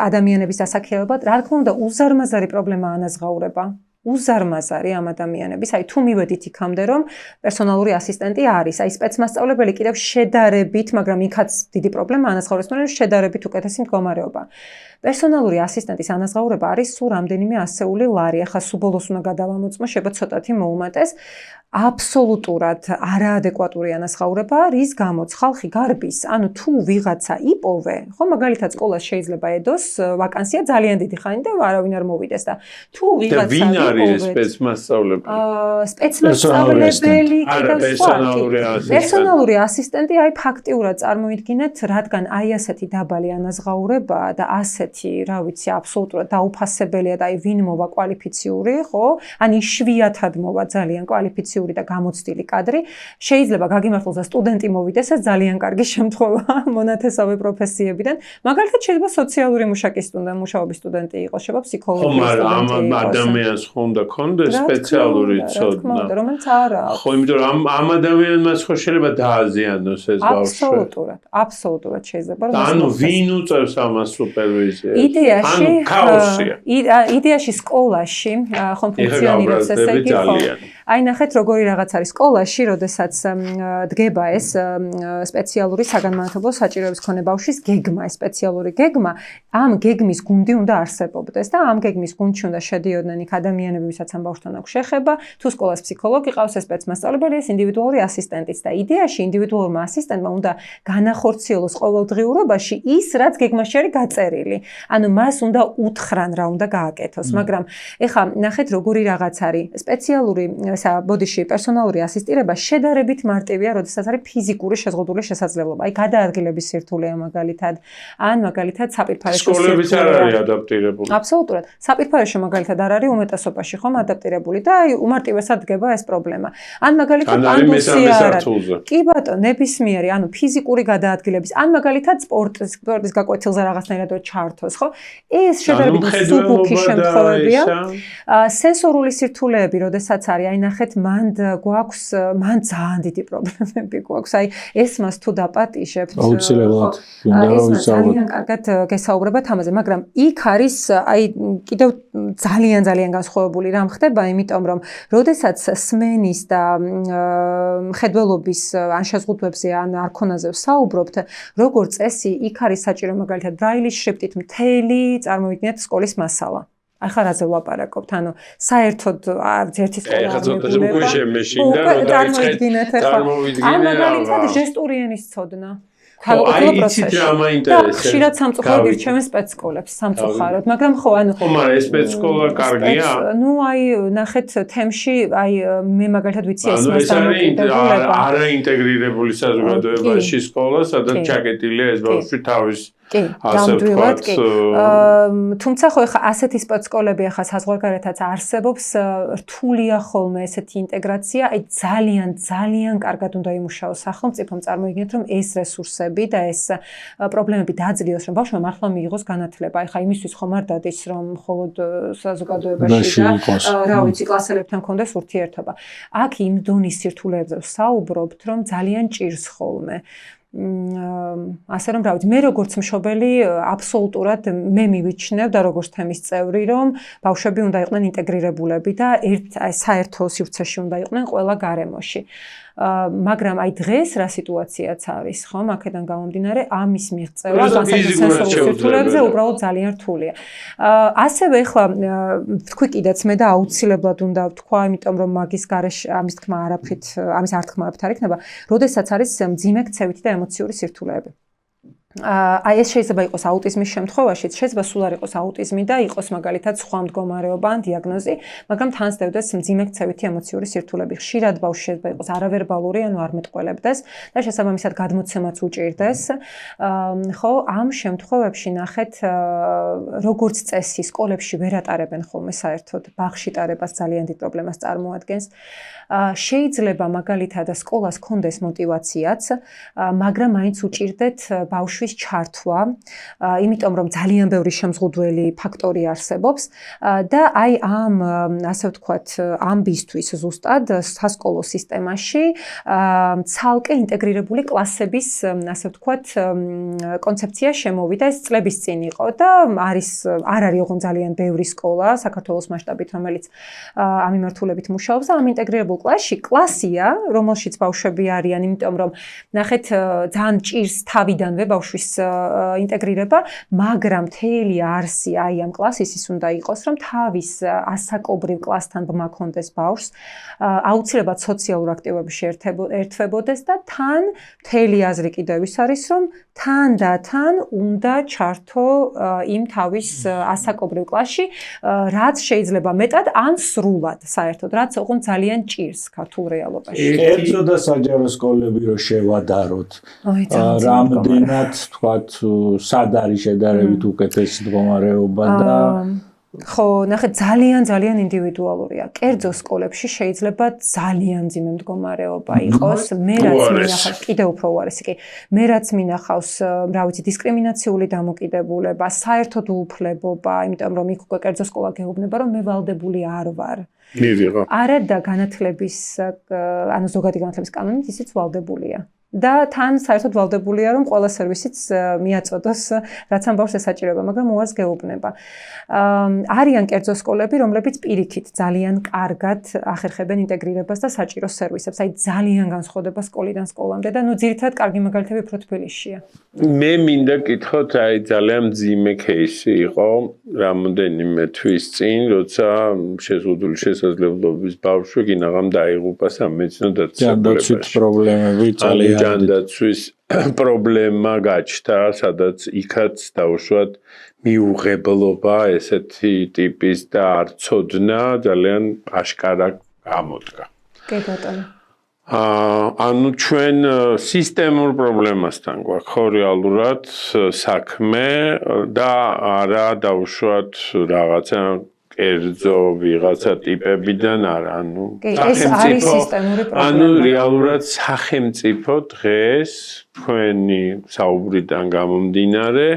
S3: ადამიანების დასაქმებად. რა თქმა უნდა, უზარმაზარი პრობლემა ანაზღაურება. უზარმაზარი ამ ადამიანების, აი თუ მივედით იქამდე, რომ პერსონალური ასისტენტი არის, აი სპეცმასწავლებელი კიდევ შედარებით, მაგრამ იქაც დიდი პრობლემა ანაზღაურებს, მაგრამ შედარებით უკეთესი მდგომარეობა. პერსონალური ასისტენტის ანაზღაურება არის სულ რამდენიმე ასეული ლარი. ახლა სულ ბოლოს უნდა გადავამოწმო, შეიძლება ცოტათი მოუმატეს. აბსოლუტურად არაადეკვატური ანაზღაურება, რის გამოც ხალხი გარბის, ანუ თუ ვიღაცა იპოვე, ხო მაგალითად სკოლას შეიძლება ედოს ვაკანსია ძალიან დიდი ხანი და არავინ არ მოვიდეს და თუ ვიღაცა
S1: ვინ არის სპეცმასწავლებელი?
S3: სპეცმასწავლებელი კიდევ პერსონალური ასისტენტი, აი ფაქტიურად წარმოიდგინეთ, რადგან აი ასეთი დაბალი ანაზღაურება და ასეთი, რა ვიცი, აბსოლუტურად დაუფასებელია და აი ვინ მოვა კვალიფიციური, ხო? ან იშვიათად მოვა ძალიან კვალიფიციური და გამოცდილი კადრი, შეიძლება გაგიმართლოს და სტუდენტი მოვიდეს, ეს ძალიან კარგი შემთხვევაა მონათესავე პროფესიებიდან. მაგალითად შეიძლება სოციალური მუშაობის სტუდენტი იყოს, შეიძლება ფსიქოლოგიის სტუდენტი იყოს.
S1: ამ ადამიანს ხო უნდა ქონდეს სპეციალური ცოდნა.
S3: რომელიც არ აქვს.
S1: ხო, იმიტომ რომ ამ ადამიანს ხო შეიძლება დააზიანოს ეს ბავშვი.
S3: აბსოლუტურად შეიძლება.
S1: ანუ ვინ უწევს ამას სუპერვიზიას?
S3: იდეაში
S1: ქაოსია.
S3: იდეაში სკოლაში ხომ ფუნქციონირებს ესე იგი ხო? აი ნახეთ როგორი რაღაც არის სკოლაში, როდესაც დგება ეს სპეციალური საგანმანათლებლო საჭიროების მქონე ბავშვის გეგმა, სპეციალური გეგმა, ამ გეგმის გუნდი უნდა არსებობდეს და ამ გეგმის გუნდში უნდა შედიოდნენ იქ ადამიანები, ვისაც ამ ბავშვთან აქვს შეხება, თუ სკოლას ფსიქოლოგი ყავს, ეს სპეცმასწავლებელი, ეს ინდივიდუალური ასისტენტიც და იდეაში ინდივიდუალურმა ასისტენტმა უნდა განახორციელოს ყოველდღიურობაში ის, რაც გეგმაში არის გაწერილი. ანუ მას უნდა უთხრან რა უნდა გააკეთოს, მაგრამ ეხლა ნახეთ როგორი რაღაც არის სპეციალური ბოდიში პერსონალური ასისტირება შედარებით მარტივია, როდესაც არის ფიზიკური შეზღუდული შესაძლებლობა. აი გადაადგილების სირთულეა მაგალითად, ან მაგალითად საპირფარეშო სირთულეა.
S1: სკოლების არ არის ადაპტირებული.
S3: აბსოლუტურად. საპირფარეშო მაგალითად არ არის უმეტესობაში ხომ ადაპტირებული და აი უმარტივესად დგება ეს პრობლემა. ან მაგალითად ანდუსი არ არის. კი ბატონო, ნებისმიერი, ანუ ფიზიკური გადაადგილების, ან მაგალითად სპორტის გაკვეთილზე რაღაცნაირად ჩართოს, ხო? ეს შედარებით მსუბუქი შემთხვევებია. სენსორული სირთულეები, როდესაც არის, აი ნახეთ, მან ძალიან დიდი პრობლემები გვაქვს. აი ეს მას თუ დაპატიშებთ,
S2: აუცილებლად უნდა ვისაუბროთ.
S3: ძალიან კარგად გესაუბრებათ ამაზე, მაგრამ იქ არის აი კიდევ ძალიან განსხვავებული რამ ხდება, იმიტომ რომ როდესაც სმენის და მხედველობის ან შეზღუდვებზე ან არქონაზე ვსაუბრობთ, როგორც წესი, იქ არის საჭირო მაგალითად ბრაილის შრიფტით მთელი წარმოვიდგინეთ სკოლის მასალა. ახლა რაზე ვლაპარაკობთ? ანუ საერთოდ არც ერთი სკოლა არ მეგულება. წარმოიდგინეთ ახლა. ან მაგალითად ჟესტური ენის ცოდნა.
S1: აი იცით რა მაინტერესებს.
S3: ხშირად სამწუხაროდ ირჩევენ სპეცსკოლებს სამწუხაროდ, მაგრამ ხო ანუ
S1: ხო, მაგრამ ეს სპეცსკოლა კარგია?
S3: ნუ აი ნახეთ თემში, აი მე მაგალითად ვიცი ეს მას დამოკიდებულება.
S1: არაინტეგრირებული საზოგადოებაში სკოლა, სადაც ჩაკეტილია ეს ბავშვი თავის
S3: კი, ნამდვილად კი. თუმცა ხო ეხა ასეთი სპეცსკოლები ახლა საზღვარგარეთაც არსებობს, რთულია ხოლმე ესეთი ინტეგრაცია, აი ძალიან კარგად უნდა იმუშაოს სახელმწიფომ, წარმოიდგინეთ რომ ეს რესურსები და ეს პრობლემები დაძლიოს, რომ ბავშვმა მართლა მიიღოს განათლება. ეხა იმისთვის ხომ არ დადის, რომ მხოლოდ საზოგადოებაში და რა ვიცი, კლასელებთან კონდეს ურთიერთობა. აქ იმ დონის სირთულეებზე ვსაუბრობთ, რომ ძალიან ჭირს ხოლმე. ასე რომ რა ვიცი, მე როგორც მშობელი აბსოლუტურად მე მივიჩნევ და როგორც თემის წევრი, რომ ბავშვები უნდა იყვნენ ინტეგრირებულები და საერთო სივრცეში უნდა იყვნენ ყველა გარემოში. მაგრამ აი დღეს რა სიტუაციაც არის, ხო? აქედან გამომდინარე, ამის მიღწევა განსაკუთრებით სირთულეებზე უბრალოდ ძალიან რთულია. ასევე ეხლა თქვი კიდეც მე და აუცილებლად უნდა ვთქვა, იმიტომ რომ მაგის გარეშე ამის თქმა არ იქნება, როდესაც არის მძიმე ქცევითი და ემოციური სირთულეები. აი ეს შეიძლება იყოს აუტიზმის შემთხვევაში, შეიძლება სულ არ იყოს აუტიზმი და იყოს მაგალითად სხვა მდგომარეობა ან დიაგნოზი, მაგრამ თან სდევდეს მძიმე ქცევითი ემოციური სირთულები. ხშირად ბავშვი შეიძლება იყოს არავერბალური, ანუ არ მეტყველებდეს და შესაბამისად გადმოცემაც უჭირდეს. ხო, ამ შემთხვევებში ნახეთ, როგორც წესი, სკოლებში ვერ ატარებენ ხოლმე საერთოდ ბაღში ტარებას ძალიან დიდ პრობლემას წარმოადგენს. შეიძლება მაგალითად სკოლას კონდეს მოტივაციაც, მაგრამ მაინც უჭირდეთ ბავშვის ჩართვა, იმიტომ რომ ძალიან ბევრი შემზღუდველი ფაქტორი არსებობს და აი ამ ასე ვთქვათ, ამბისთვის ზუსტად სასკოლო სისტემაში ცალკე ინტეგრირებული კლასების, ასე ვთქვათ, კონცეფცია შემოვიდა. ეს წლების წინ იყო და არ არის ოღონდ ძალიან ბევრი სკოლა საქართველოს მასშტაბით, რომელიც ამ მიმართულებით მუშაობს და ამ ინტეგრირებულ კლასია, რომელშიც ბავშვები არიან, იმიტომ რომ ნახეთ, ძალიან ჭირს თავიდანვე ბავშვის ინტეგრირება, მაგრამ მთელი არსი აი ამ კლასის ის უნდა იყოს, რომ თავის ასაკობრივ კლასთან ბმა კონდეს ბავშვს, აუცილებლად სოციალურ აქტივობებში ერთვებოდეს და თან მთელი აზრი კიდევ ის არის, რომ თან და თან უნდა ჩართო იმ თავის ასაკობრივ კლასში, რაც შეიძლება მეტად ან სრულად საერთოდ, რაც ოღონდ ძალიან ჭირს ქართულ რეალობაში.
S2: კერძო და საჯარო სკოლები რო შევადაროთ, რამდენად თქვათ, სად არის შედარებით უკეთესი მდგომარეობა და
S3: ხო, ნახეთ, ძალიან ინდივიდუალურია. კერძო სკოლებში შეიძლება ძალიან მძიმე მდგომარეობა იყოს. მე რაც მინახავს, კიდევ უფრო უარესი კი. მე რაც მინახავს, რა ვიცი, დისკრიმინაციული დამოკიდებულება, საერთოდ უუფლებობა, იმიტომ რომ იქ უკვე კერძო სკოლა გეუბნება, რომ მე ვალდებული არ ვარ.
S1: მივიღო.
S3: არა და განათლების, ანუ ზოგადი განათლების კანონით ისიც ვალდებულია. და თან საერთოდ ვალდებულია, რომ ყველა სერვისიც მიაწოდოს, რაც ამ ბავშვს ესაჭიროება, მაგრამ უარს გეუბნება. არიან კერძო სკოლები, რომლებიც პირიქით ძალიან კარგად ახერხებენ ინტეგრირებას და საჭირო სერვისებს. აი ძალიან განსხვავდება სკოლიდან სკოლამდე და ძირითადად კარგი მაგალითები უფრო თბილისშია.
S1: მე მინდა გითხოთ, აი ძალიან მძიმე кейსი იყო რამოდენიმე თვის წინ, როცა შეზღუდული შესაძლებლობის ბავშვი კინაღამ დაიღუპა სამედიცინო დაწესებულებაში.
S2: პრობლემები ძალიან
S1: ჯანდაცვის პრობლემა გაჩნდა, სადაც იქაც დაუშვათ მიუღებლობა ესეთი ტიპის და არ ცოდნა ძალიან აშკარა გამოდგა.
S3: კი ბატონო.
S1: ანუ ჩვენ სისტემურ პრობლემასთან გვაქვს ხო რეალურად საქმე და არა დაუშვათ რაღაცა კერძო ვიღაცა ტიპებიდან არა, ანუ
S3: ეს არის სისტემური პრობლემა.
S1: ანუ რეალურად სახელმწიფო დღეს თქვენი საუბრიდან გამომდინარე,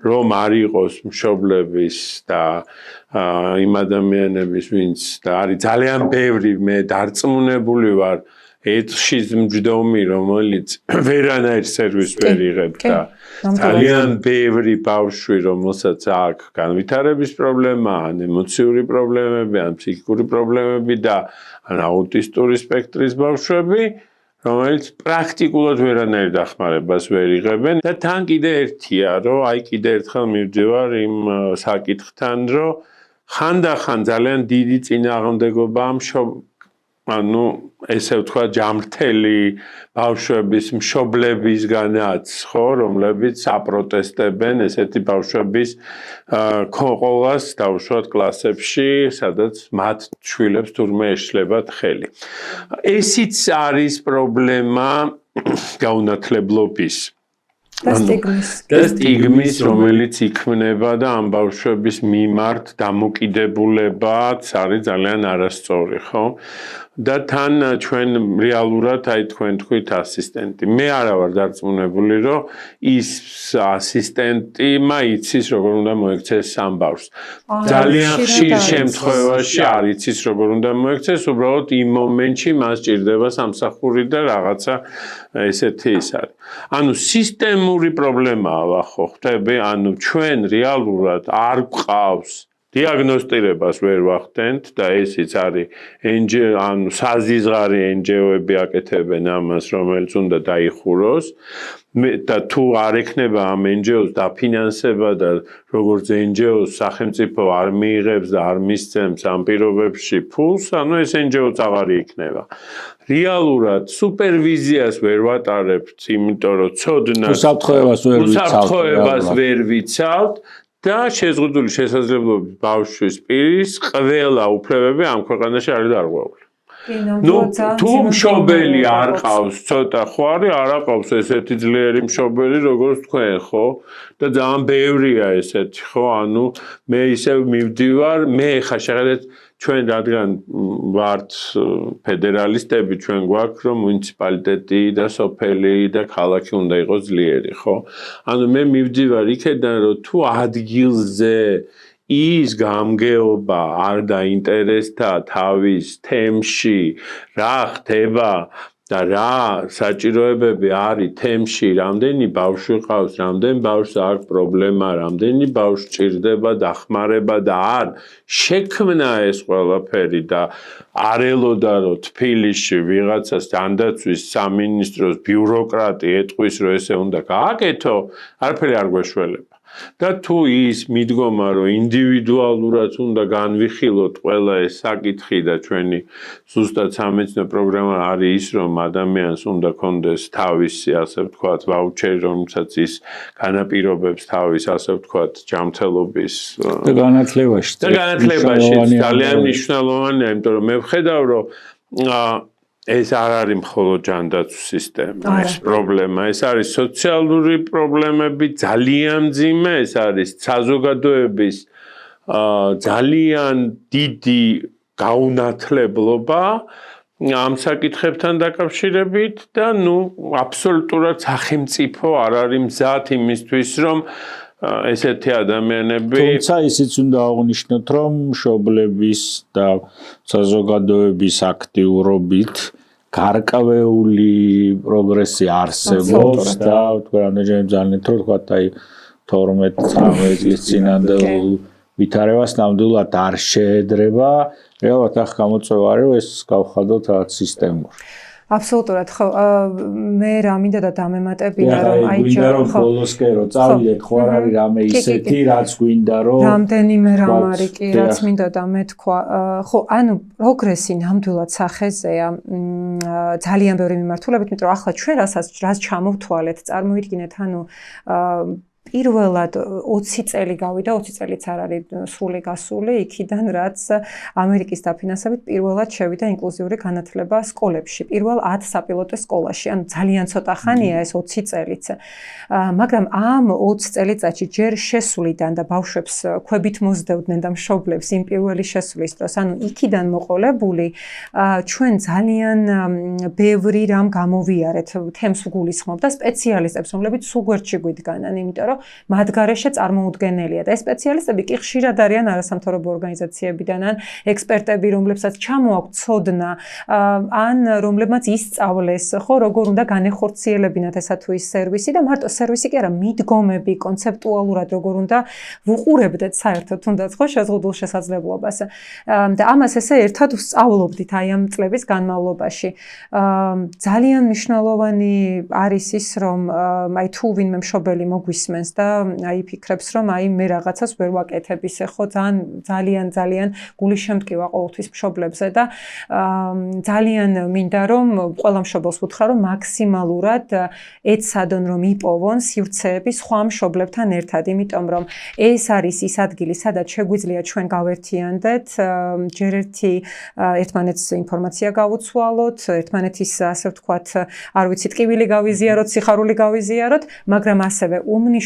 S1: რომ არ იყოს მშობლების და იმ ადამიანების, ვინც და არის ძალიან ბევრი, მე დარწმუნებული ვარ, ეთში მჯდომი, რომელიც ვერანაირ სერვისს ვერ იღებს და ძალიან ბევრი ბავშვი, რომელსაც აქვს განვითარების პრობლემა, ან ემოციური პრობლემები, ან ფსიქიკური პრობლემები და ან აუტისტური სპექტრის ბავშვები, რომელიც პრაქტიკულად ვერანაირ დახმარებას ვერ იღებენ და თან კიდე ერთია, რომ აი კიდე ერთხელ მივდივარ იმ საკითხთან, რომ ხანდახან ძალიან დიდი წინააღმდეგობა ანუ ესე ვთქვა ჯამრთელი ბავშვების მშობლებისგანაც, ხო, რომლებიც აპროტესტებენ ესეთი ბავშვების ყოლას დაუშვათ კლასებში, სადაც მათ შვილებს თურმე ეშლებათ ხელი. ესიც არის პრობლემა გაუნათლებლობის. და სტიგმის, რომელიც იქმნება და ამ ბავშვების მიმართ დამოკიდებულებაც არის ძალიან არასწორი, ხო? და თან ჩვენ რეალურად აი თქვენ თქვით ასისტენტი. მე არა ვარ დარწმუნებული, რომ ის ასისტენტი იცის როგორ უნდა მოექცეს ამ ბავშვს. ძალიან ხშირ შემთხვევაში არ იცის როგორ უნდა მოექცეს, უბრალოდ იმ მომენტში მას ჭირდება სამსახური და რაღაცა ესეთი ის არის. ანუ სისტემური პრობლემაა, ხო, ხვდები? ანუ ჩვენ რეალურად არ გვყავს დიაგნოსტირებას ვერ ვახდენთ და ესიც არის ანუ საზიზღარი NGO-ები აკეთებენ ამას, რომელიც უნდა დაიხუროს. და თუ არ ექნება ამ NGO-ს დაფინანსება და როგორც NGO-ს სახელმწიფო არ მიიღებს და არ მისცემს ამ პირობებში ფულს, ანუ ეს NGO-ც აღარ იქნება. რეალურად სუპერვიზიას ვერ ვატარებთ, იმიტომ რომ ცოდნას უსაფრთხოებას ვერ ვიცავთ და შეზღუდული შესაძლებლობის ბავშვის პირის ყველა უფლებები ამ ქვეყანაში არის დარღვეული. თუ მშობელი არ ყავს, ცოტა ხო არის, არ აყავს ესეთი ძლიერი მშობელი, როგორც თქვენ, ხო? და ძალიან ბევრია ესეთი, ხო? ანუ მე ისევ მივდივარ, მე ხა შეხედეთ ჩვენ რადგან ვართ ფედერალისტები, ჩვენ გვაქვს რომ მუნიციპალიტეტი და სოფელი და ქალაქი უნდა იყოს ძლიერი, ხო? ანუ მე მივდივარ იქედან, რომ თუ ადგილზე ის გამგეობა არ დაინტერესდა თავის თემში, რა ხდება და რა საჭიროებები არის თემში, რამდენი ბავშვი ყავს, რამდენი ბავშვს აქვს პრობლემა, რამდენი ბავშვს ჭირდება დახმარება და არ შექმნა ეს ყველაფერი და არ ელოდა რომ თბილისში ვიღაცას ჯანდაცვის სამინისტროს ბიუროკრატი ეტყვის რომ ესე უნდა გააკეთო, არაფერი არ გვეშველება. და თუ ის მიდგომა რომ ინდივიდუალურად უნდა განვიხილოთ ყველა ეს საკითხი და ჩვენი ზუსტად სამეცნიერო პროგრამა არის ის რომ ადამიანს უნდა კონდეს თავისი ასე ვთქვათ ვაუჩერი რომელსაც ის განაპირობებს თავის ასე ვთქვათ ჯანმრთელობის
S2: და განათლებაში
S1: ძალიან მნიშვნელოვანია იმიტომ რომ მე ვხედავ რომ ეს არ არის მხოლოდ ჯანდაცვის სისტემა, ეს პრობლემა, ეს არის სოციალური პრობლემები, ძალიან მძიმე, ეს არის საზოგადოების ძალიან დიდი გაუნათლებლობა ამ საკითხებთან დაკავშირებით და აბსოლუტურად სახელმწიფო არ არის მზად იმისთვის, რომ ესეთი ადამიანები
S2: თუმცა ისიც უნდა აღნიშნოთ რომ მშობლების და საზოგადოების აქტიურობით გარკვეული პროგრესი არსებობს და თქვენ რამდენჯერმე ძალით რომ თქვა აი 12-13 წლის წინანდელ ვითარებას ნამდვილად არ შეედრება რეალურად ახლა გამოწვევა არის ეს გავხადოთ რაღაც სისტემური
S3: აბსოლუტურად ხო მე რა მინდა და დამემატებინა რომ
S2: აი გვინდა რომ ბოლოსკე რომ წავიდეთ ხო არ არის რამე ისეთი რაც გვინდა რომ
S3: რამდენიმე რამ არის კი რაც მინდა და მე თქვა ხო ანუ პროგრესი ნამდვილად სახეზეა ძალიან ბევრი მიმართულებით იმიტომ რომ ახლა ჩვენ რაც ჩამოვთვალეთ წარმოვიდგინეთ ანუ პირველად 20 წელი გავიდა 20 წელიც არ არის სრული გასული იქიდან რაც ამერიკის დაფინანსებით პირველად შევიდა ინკლუზიური განათლება სკოლებში პირველ 10 საპილოტო სკოლაში ანუ ძალიან ცოტა ხანია ეს 20 წელიც მაგრამ ამ 20 წელიწადში ჯერ შესულიდან და ბავშვებს ქვებით მოძდევდნენ და მშობლებს იმ პირველი შესulis დროს ანუ იქიდან მოყოლებული ჩვენ ძალიან ბევრი რამ გამოვიარეთ თემს ვგულისხმობ და სპეციალისტებს რომლებიც სულ გვერდში გვიდგანან იმიტომ რომ მათ გარეშე წარმოუდგენელია და ეს სპეციალისტები კი ხშირად არიან არასამთავრობო ორგანიზაციებიდან ან ექსპერტები, რომლებსაც ჩამოაქვთ ცოდნა, ან რომლებმაც ისწავლეს, ხო, როგორ უნდა განეხორციელებინათ ესა თუ ის სერვისი და მარტო სერვისი კი არა, მიდგომები, კონცეპტუალურად როგორ უნდა ვუყურებდეთ საერთოდ თუნდაც ხო შეზღუდულ შესაძლებლობას. და ამას ესე ერთად ვსწავლობდით აი ამ წლების განმავლობაში. ძალიან მნიშვნელოვანი არის ის, რომ აი თუ ვინმე მშობელი მოგვისმენს და აი ფიქრებს რომ აი მე რაღაცას ვერ ვაკეთებ ისე ხო ძალიან გული შემტკივა ყოველთვის მშობლებზე და ძალიან მინდა რომ ყველა მშობელს ვუთხრა რომ მაქსიმალურად ეცადონ რომ იპოვონ სივრცეები სხვა მშობლებთან ერთად იმიტომ რომ ეს არის ის ადგილი სადაც შეგვიძლია ჩვენ გავერთიანდეთ ჯერ ერთმანეთს ინფორმაცია გავუცვალოთ ერთმანეთის ასე ვთქვათ არ ვიცი ტკივილი გავიზიაროთ სიხარული გავიზიაროთ მაგრამ ასევე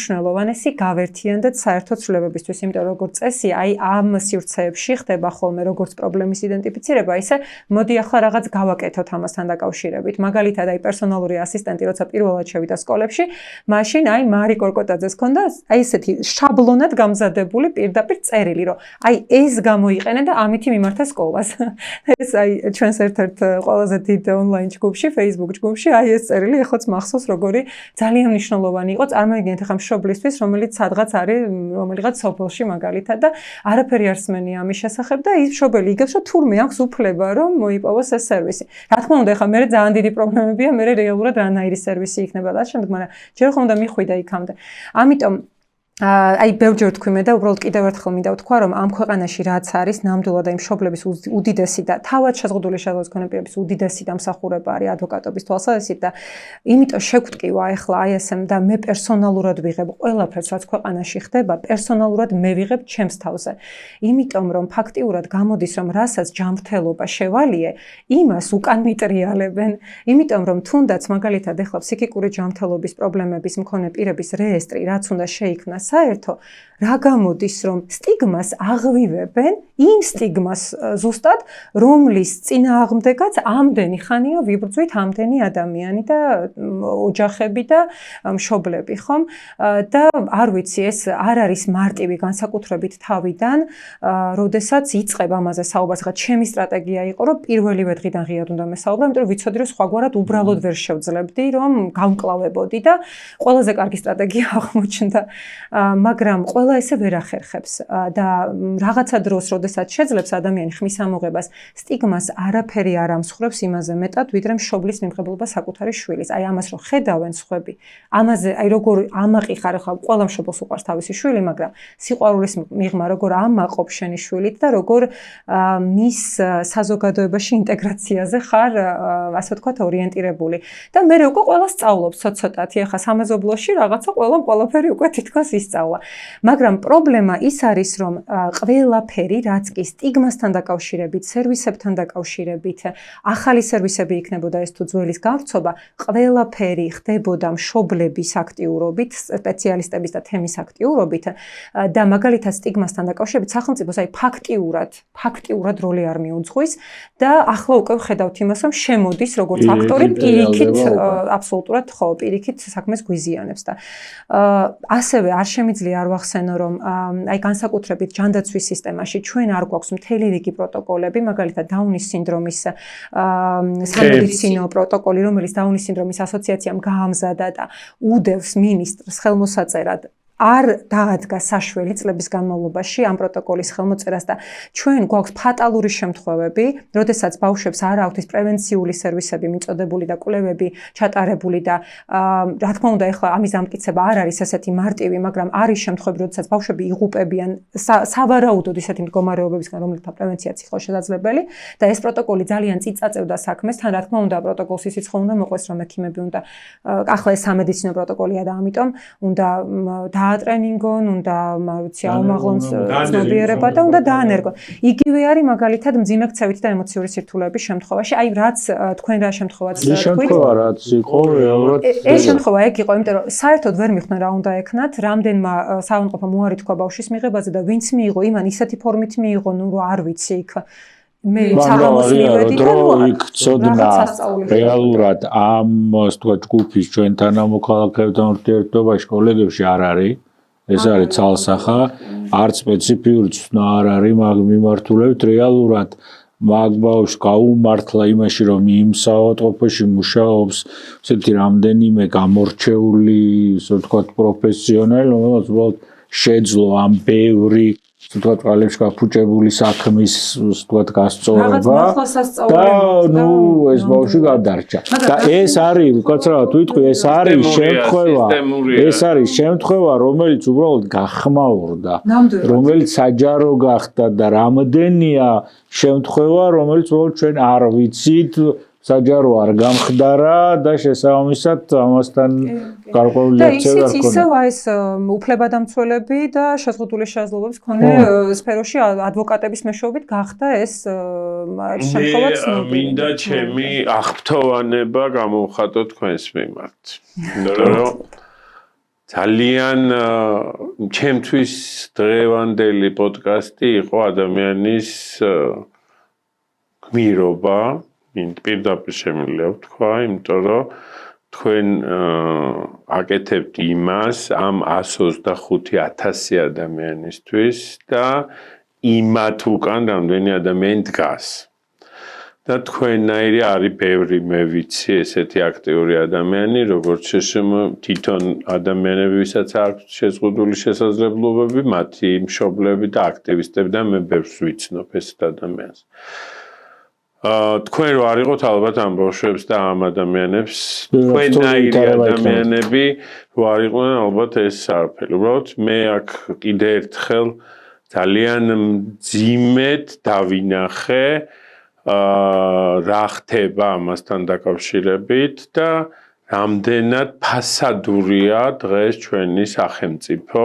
S3: უმნიშვნელოვანესი გავერთიანდეთ საერთო ცვლილებებისთვის, იმიტომ რომ როგორც წესი, აი ამ სივრცეებში ხდება ხოლმე როგორც პრობლემის იდენტიფიცირება, ისე მოდი ახლა რაღაც გავაკეთოთ ამასთან დაკავშირებით. მაგალითად, აი პერსონალური ასისტენტი, როცა პირველად შევიდა სკოლებში, მაშინ აი მარი კორკოტაძეს ჰქონდა აი ესეთი შაბლონად გამზადებული პირდაპირ წერილი, რომ აი ეს გამოიყენე და ამითი მიმართა სკოლას. ეს აი ჩვენს ერთ-ერთ ყველაზე დიდ ონლაინ ჯგუფში, Facebook ჯგუფში, აი ეს წერილი ეხლაც მახსოვს, როგორი ძალიან მნიშვნელოვანი იყო. წარმოვიდგინეთ ახლა მშობლისთვის, რომელიც სადღაც არის რომელიღაც სოფელში მაგალითად და არაფერი არ სმენი ამის შესახებ და ის მშობელი იგებს, რომ თურმე აქვს უფლება, რომ მოიპოვოს ეს სერვისი. რა თქმა უნდა, ეხლა მე ძალიან დიდი პრობლემებია, მე რეალურად რანაირი სერვისი იქნება და შემდეგ, მაგრამ ჯერ ხომ უნდა მიხვიდა იქამდე. ამიტომ აი ბევრჯერ თქვი მე და უბრალოდ კიდევ ერთხელ მინდა ვთქვა რომ ამ ქვეყანაში რაც არის ნამდვილად აი მშობლების უდიდესი და თავად შეზღუდული შეძლოს კონეპირების უდიდესი დამსახურება არის ადვოკატობის თვალსაზრისით და იმიტომ შევკვტკივა ახლა აი ესემ და მე პერსონალურად ვიღებ ყველაფერს რაც ქვეყანაში ხდება პერსონალურად მე ვიღებ ჩემს თავზე იმიტომ რომ ფაქტიურად გამოდის რომ რასაც ჯანმრთელობა შევალიე იმას უკან მიტრიალებენ იმიტომ რომ თუნდაც მაგალითად ახლა ფსიქიკური ჯანმრთელობის პრობლემების მქონე პირების რეესტრი რაც უნდა შეიქმნას საერთო რა გამოდის რომ სტიგმას აღვივებენ იმ სტიგმას ზუსტად რომლის წინააღმდეგაც ამდენი ხანია ვიბრძვით ამდენი ადამიანი და ოჯახები და მშობლები ხომ და არ ვიცი ეს არ არის მარტივი განსაკუთრებით თავიდან როდესაც იწყებ ამაზე საუბარს ხა ჩემი სტრატეგია იყო რომ პირველივე დღიდან ღიად უნდა მესაუბრა იმიტომ რომ ვიცოდი რომ სხვაგვარად უბრალოდ ვერ შევძლებდი რომ გავმკლავებოდი და ყველაზე კარგი სტრატეგია აღმოჩნდა მაგრამ ყველა ესე ვერ ახერხებს და რაღაცა დროს, როდესაც შეძლებს ადამიანი ხმის ამოღებას, სტიგმას არაფერი არ ამსხვრევს იმაზე მეტად, ვიდრე მშობლის მიმღებლობა საკუთარი შვილის. აი ამას რომ ხედავენ სხვები, ამაზე აი როგორ ამაყიხარ ხა ყველა მშობელს უყვარს თავისი შვილი, მაგრამ სიყვარულის მიღმა როგორ ამაყობ შენი შვილით და როგორ მის საზოგადოებაში ინტეგრაციაზე ხარ, ასე ვთქვათ, ორიენტირებული. და მე უკვე ყველა სწავლობს ცოტ-ცოტათი, ახლა სამეზობლოში რაღაცა ყველაფერი უკვე თითქოს ისწავლა. მაგრამ პრობლემა ის არის, რომ ყველაფერი, რაც კი სტიგმასთან დაკავშირებით, სერვისებთან დაკავშირებით, ახალი სერვისები იქნებოდა ეს თუ ძველის გავრცობა, ყველაფერი ხდებოდა მშობლების აქტიურობით, სპეციალისტების და თემის აქტიურობით და მაგალითად სტიგმასთან დაკავშირებით სახელმწიფოს აი ფაქტიურად როლი არ მიუძღვის და ახლა უკვე ვხედავთ იმას, რომ შემოდის როგორც აქტორი პირიქით, აბსოლუტურად ხო, პირიქით საქმეს გვიზიანებს და ასევე არ შემიძლია არ ვახსენო რომ აი განსაკუთრებით ჯანდაცვის სისტემაში ჩვენ არ გვაქვს მთელი რიგი პროტოკოლები, მაგალითად დაუნის სინდრომის სამედიცინო პროტოკოლი, რომელიც დაუნის სინდრომის ასოციაციამ გაამზადა და უდევს მინისტრს ხელმოსაწერად არ დაადგა საშველი წლების განმავლობაში ამ პროტოკოლის ხელმოწერას და ჩვენ გვაქვს ფატალური შემთხვევები, როდესაც ბავშვებს არ აქვთ ის პრევენციული სერვისები მიწოდებული და კვლევები ჩატარებული და რა თქმა უნდა ეხლა ამის დამტკიცება არ არის ესეთი მარტივი, მაგრამ არის შემთხვევები, როდესაც ბავშვები იღუპებიან სავარაუდოდ ისეთი მდგომარეობებისგან, რომელთა პრევენციაც იყო შესაძლებელი და ეს პროტოკოლი ძალიან წიწაწევდა საქმეს, თან რა თქმა უნდა პროტოკოლს ისიც ხო უნდა მოყვეს, რომ ექიმები უნდა ახლა ეს სამედიცინო პროტოკოლია და ამიტომ უნდა ტრენინგონ, უნდა მარუცი აუმაღლონ ცნობიერება და უნდა დაანერგონ. იგივე არის მაგალითად მძიმე ქცევით და ემოციური სირთულეების შემთხვევაში, აი რაც თქვენ რა შემთხვევაც თქვით.
S2: ეს შემთხვევა რაც იყო რეალურად
S3: ეს შემთხვევა ეგ იყო, იმიტომ რომ საერთოდ ვერ მიხვდნენ რა უნდა ეკნათ, რამდენმა საავადმყოფომ უარი თქვა ბავშვის მიღებაზე და ვინც მიიღო, იმან ისეთი ფორმით მიიღო, ნუ არ ვიცი იქ მე საღამოს მივედი და
S2: იქ ცოდნა რეალურად ამ თქვა ჯგუფის ჩვენთან ამოქალაქეებთან ურთიერთობაში კოლეგებში არ არის ეს არის ცალსახა არც სპეციფიური ცნო არ არის მაგ მიმართულებით რეალურად მაგ ბავშვს გაუმართლა იმაში რომ იმ საავადმყოფოში მუშაობს ესეთი რამდენიმე გამორჩეული ისე ვთქვათ პროფესიონალი რომელსაც უბრალოდ შეძლო ამ ბევრი ვთქვათ ყალებში გაფუჭებული საქმის ვთქვათ გასწორება და ნუ ეს ბავშვი გადარჩა და ეს არის უკაცრავად ვიტყვი ეს არის შემთხვევა რომელიც უბრალოდ გახმაურდა რომელიც საჯარო გახდა და რამდენია შემთხვევა რომელიც უბრალოდ ჩვენ არ ვიცით საჯარო არ გამხდარა და შესაბამისად ამასთან გარკვეული აქცია არ
S3: ქონდა. და ისიც ისევ ეს უფლებადამცველები და შეზღუდული შესაძლებლობების მქონე სფეროში ადვოკატების მეშვეობით გახდა ეს შემთხვევა ცნობილი.
S1: მინდა ჩემი აღფრთოვანება გამოვხატო თქვენს მიმართ. რომ ძალიან ჩემთვის დღევანდელი პოდკასტი იყო ადამიანის გმირობა პირდაპირ შემიძლია ვთქვა, იმიტომ რომ თქვენ აკეთებთ იმას ამ 125,000 ადამიანისთვის და იმათ უკან რამდენი ადამიანი დგას. და თქვენნაირი არის ბევრი მე ვიცი ესეთი აქტიური ადამიანი, როგორც თვითონ ადამიანები, ვისაც აქვს შეზღუდული შესაძლებლობები, მათი მშობლები და აქტივისტები და მე ბევრს ვიცნობ ესეთ ადამიანს. თქვენ რო არ იყოთ ალბათ ამ ბავშვებს და ამ ადამიანებს, თქვენნაირი ადამიანები რო არ იყვნენ ალბათ ეს არაფერი. უბრალოდ მე აქ კიდე ერთხელ ძალიან მძიმედ დავინახე რა ხდება ამასთან დაკავშირებით და რამდენად ფასადურია დღეს ჩვენი სახელმწიფო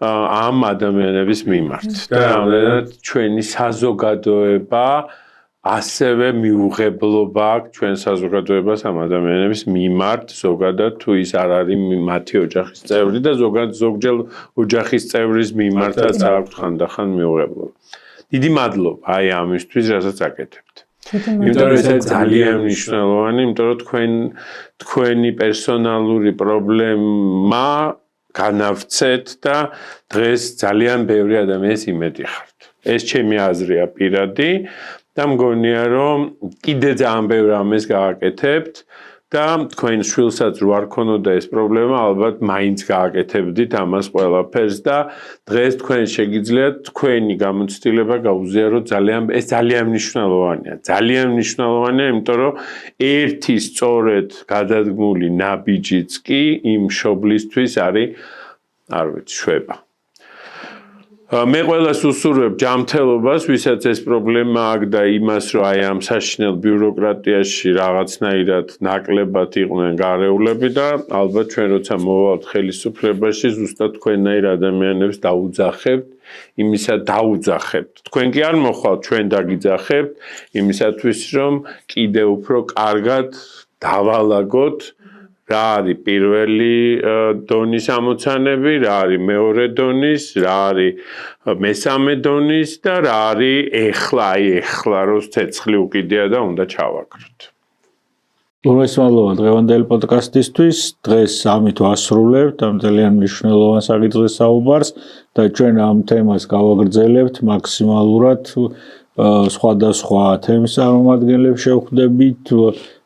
S1: ამ ადამიანების მიმართ და რამდენად ჩვენი საზოგადოება ასევე მიუღებლობა აქვს ჩვენ საზოგადოებას ამ ადამიანების მიმართ, ზოგადად თუ ის არ არის მათი ოჯახის წევრი და ზოგჯერ ოჯახის წევრის მიმართაც აქვს ხანდახან მიუღებლობა. დიდი მადლობა აი ამისთვის, რასაც აკეთებთ. იმიტომ რომ ეს ძალიან მნიშვნელოვანი, იმიტომ რომ თქვენი პერსონალური პრობლემა განავრცეთ და დღეს ძალიან ბევრი ადამიანის იმედი ხართ. ეს ჩემი აზრია პირადი. და მგონია რომ კიდე ძალიან ბევრ ამას გააკეთებთ და თქვენ შვილსაც რო არ ქონოდა ეს პრობლემა, ალბათ მაინც გააკეთებდით ამას ყველაფერს და დღეს თქვენ შეგიძლიათ თქვენი გამოცდილება გაუზიაროთ ეს ძალიან მნიშვნელოვანია. ძალიან მნიშვნელოვანია, იმიტომ რომ ერთი სწორედ გადადგმული ნაბიჯიც კი იმ მშობლისთვის არის, არ ვიცი, შვება. მე ყველას უსურვებ ჯანმრთელობას, ვისაც ეს პრობლემა აქვს და იმას, რომ აი ამ საშინელ ბიუროკრატიაში რაღაცნაირად ნაკლებად იყვნენ გარეულები და ალბათ ჩვენ როცა მოვალთ ხელისუფლებაში, ზუსტად თქვენნაირ ადამიანებს დაუძახებთ, იმისა დაუძახებთ. თქვენ კი არ მოხვალთ, ჩვენ დაგიძახებთ, იმისათვის, რომ კიდე უფრო კარგად დავალაგოთ რა არის პირველი დონის ამოცანები, რა არის მეორე დონის, რა არის მესამე დონის და რა არის ეხლა როს ცეცხლი უკიდეა და უნდა ჩავაგროთ.
S2: უღრეს მადლობა დღევანდელი პოდკასტისთვის. დღეს ამით ვასრულებთ ამ ძალიან მნიშვნელოვან საკითხზე საუბარს და ჩვენ ამ თემას გავაგრძელებთ მაქსიმალურად სხვადასხვა თემის წარმომადგენლებს შევხვდებით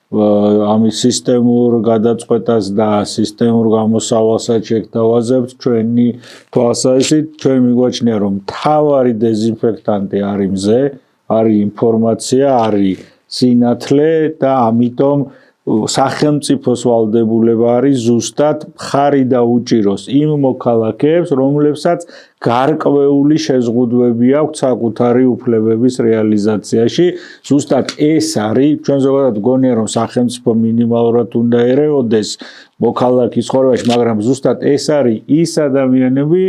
S2: ამის სისტემურ გადაწყვეტას და სისტემურ გამოსავალსაც შეგთავაზებთ ჩვენი თვალსაზრისით. ჩვენ მიგვაჩნია რომ მთავარი დეზინფექტანტი არის მზე, არის ინფორმაცია, არის სინათლე და ამიტომ სახელმწიფოს ვალდებულება არის ზუსტად მხარი დაუჭიროს იმ მოქალაქეებს, რომლებსაც გარკვეული შეზღუდვები აქვთ საკუთარი უფლებების რეალიზაციაში. ზუსტად ეს არის, ჩვენ ზოგადად გონია რომ სახელმწიფო მინიმალურად უნდა ერეოდეს მოქალაქის ცხოვრებაში, მაგრამ ზუსტად ეს არის ის ადამიანები,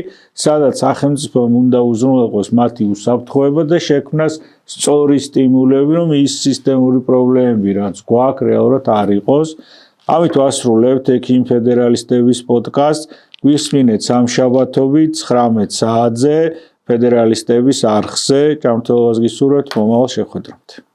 S2: სადაც სახელმწიფომ უნდა უზრუნველყოს მათი უსაფრთხოება და შექმნას სწორი სტიმულები, რომ ის სისტემური პრობლემები, რაც გვაქვს, რეალურად არ იყოს. ამით ვასრულებთ ექიმ ფედერალისტების პოდკასტს. გვისმინეთ სამშაბათობით 19 საათზე ფედერალისტების არხზე. ჯანმრთელობას გისურვებთ, მომავალ შეხვედრამდე.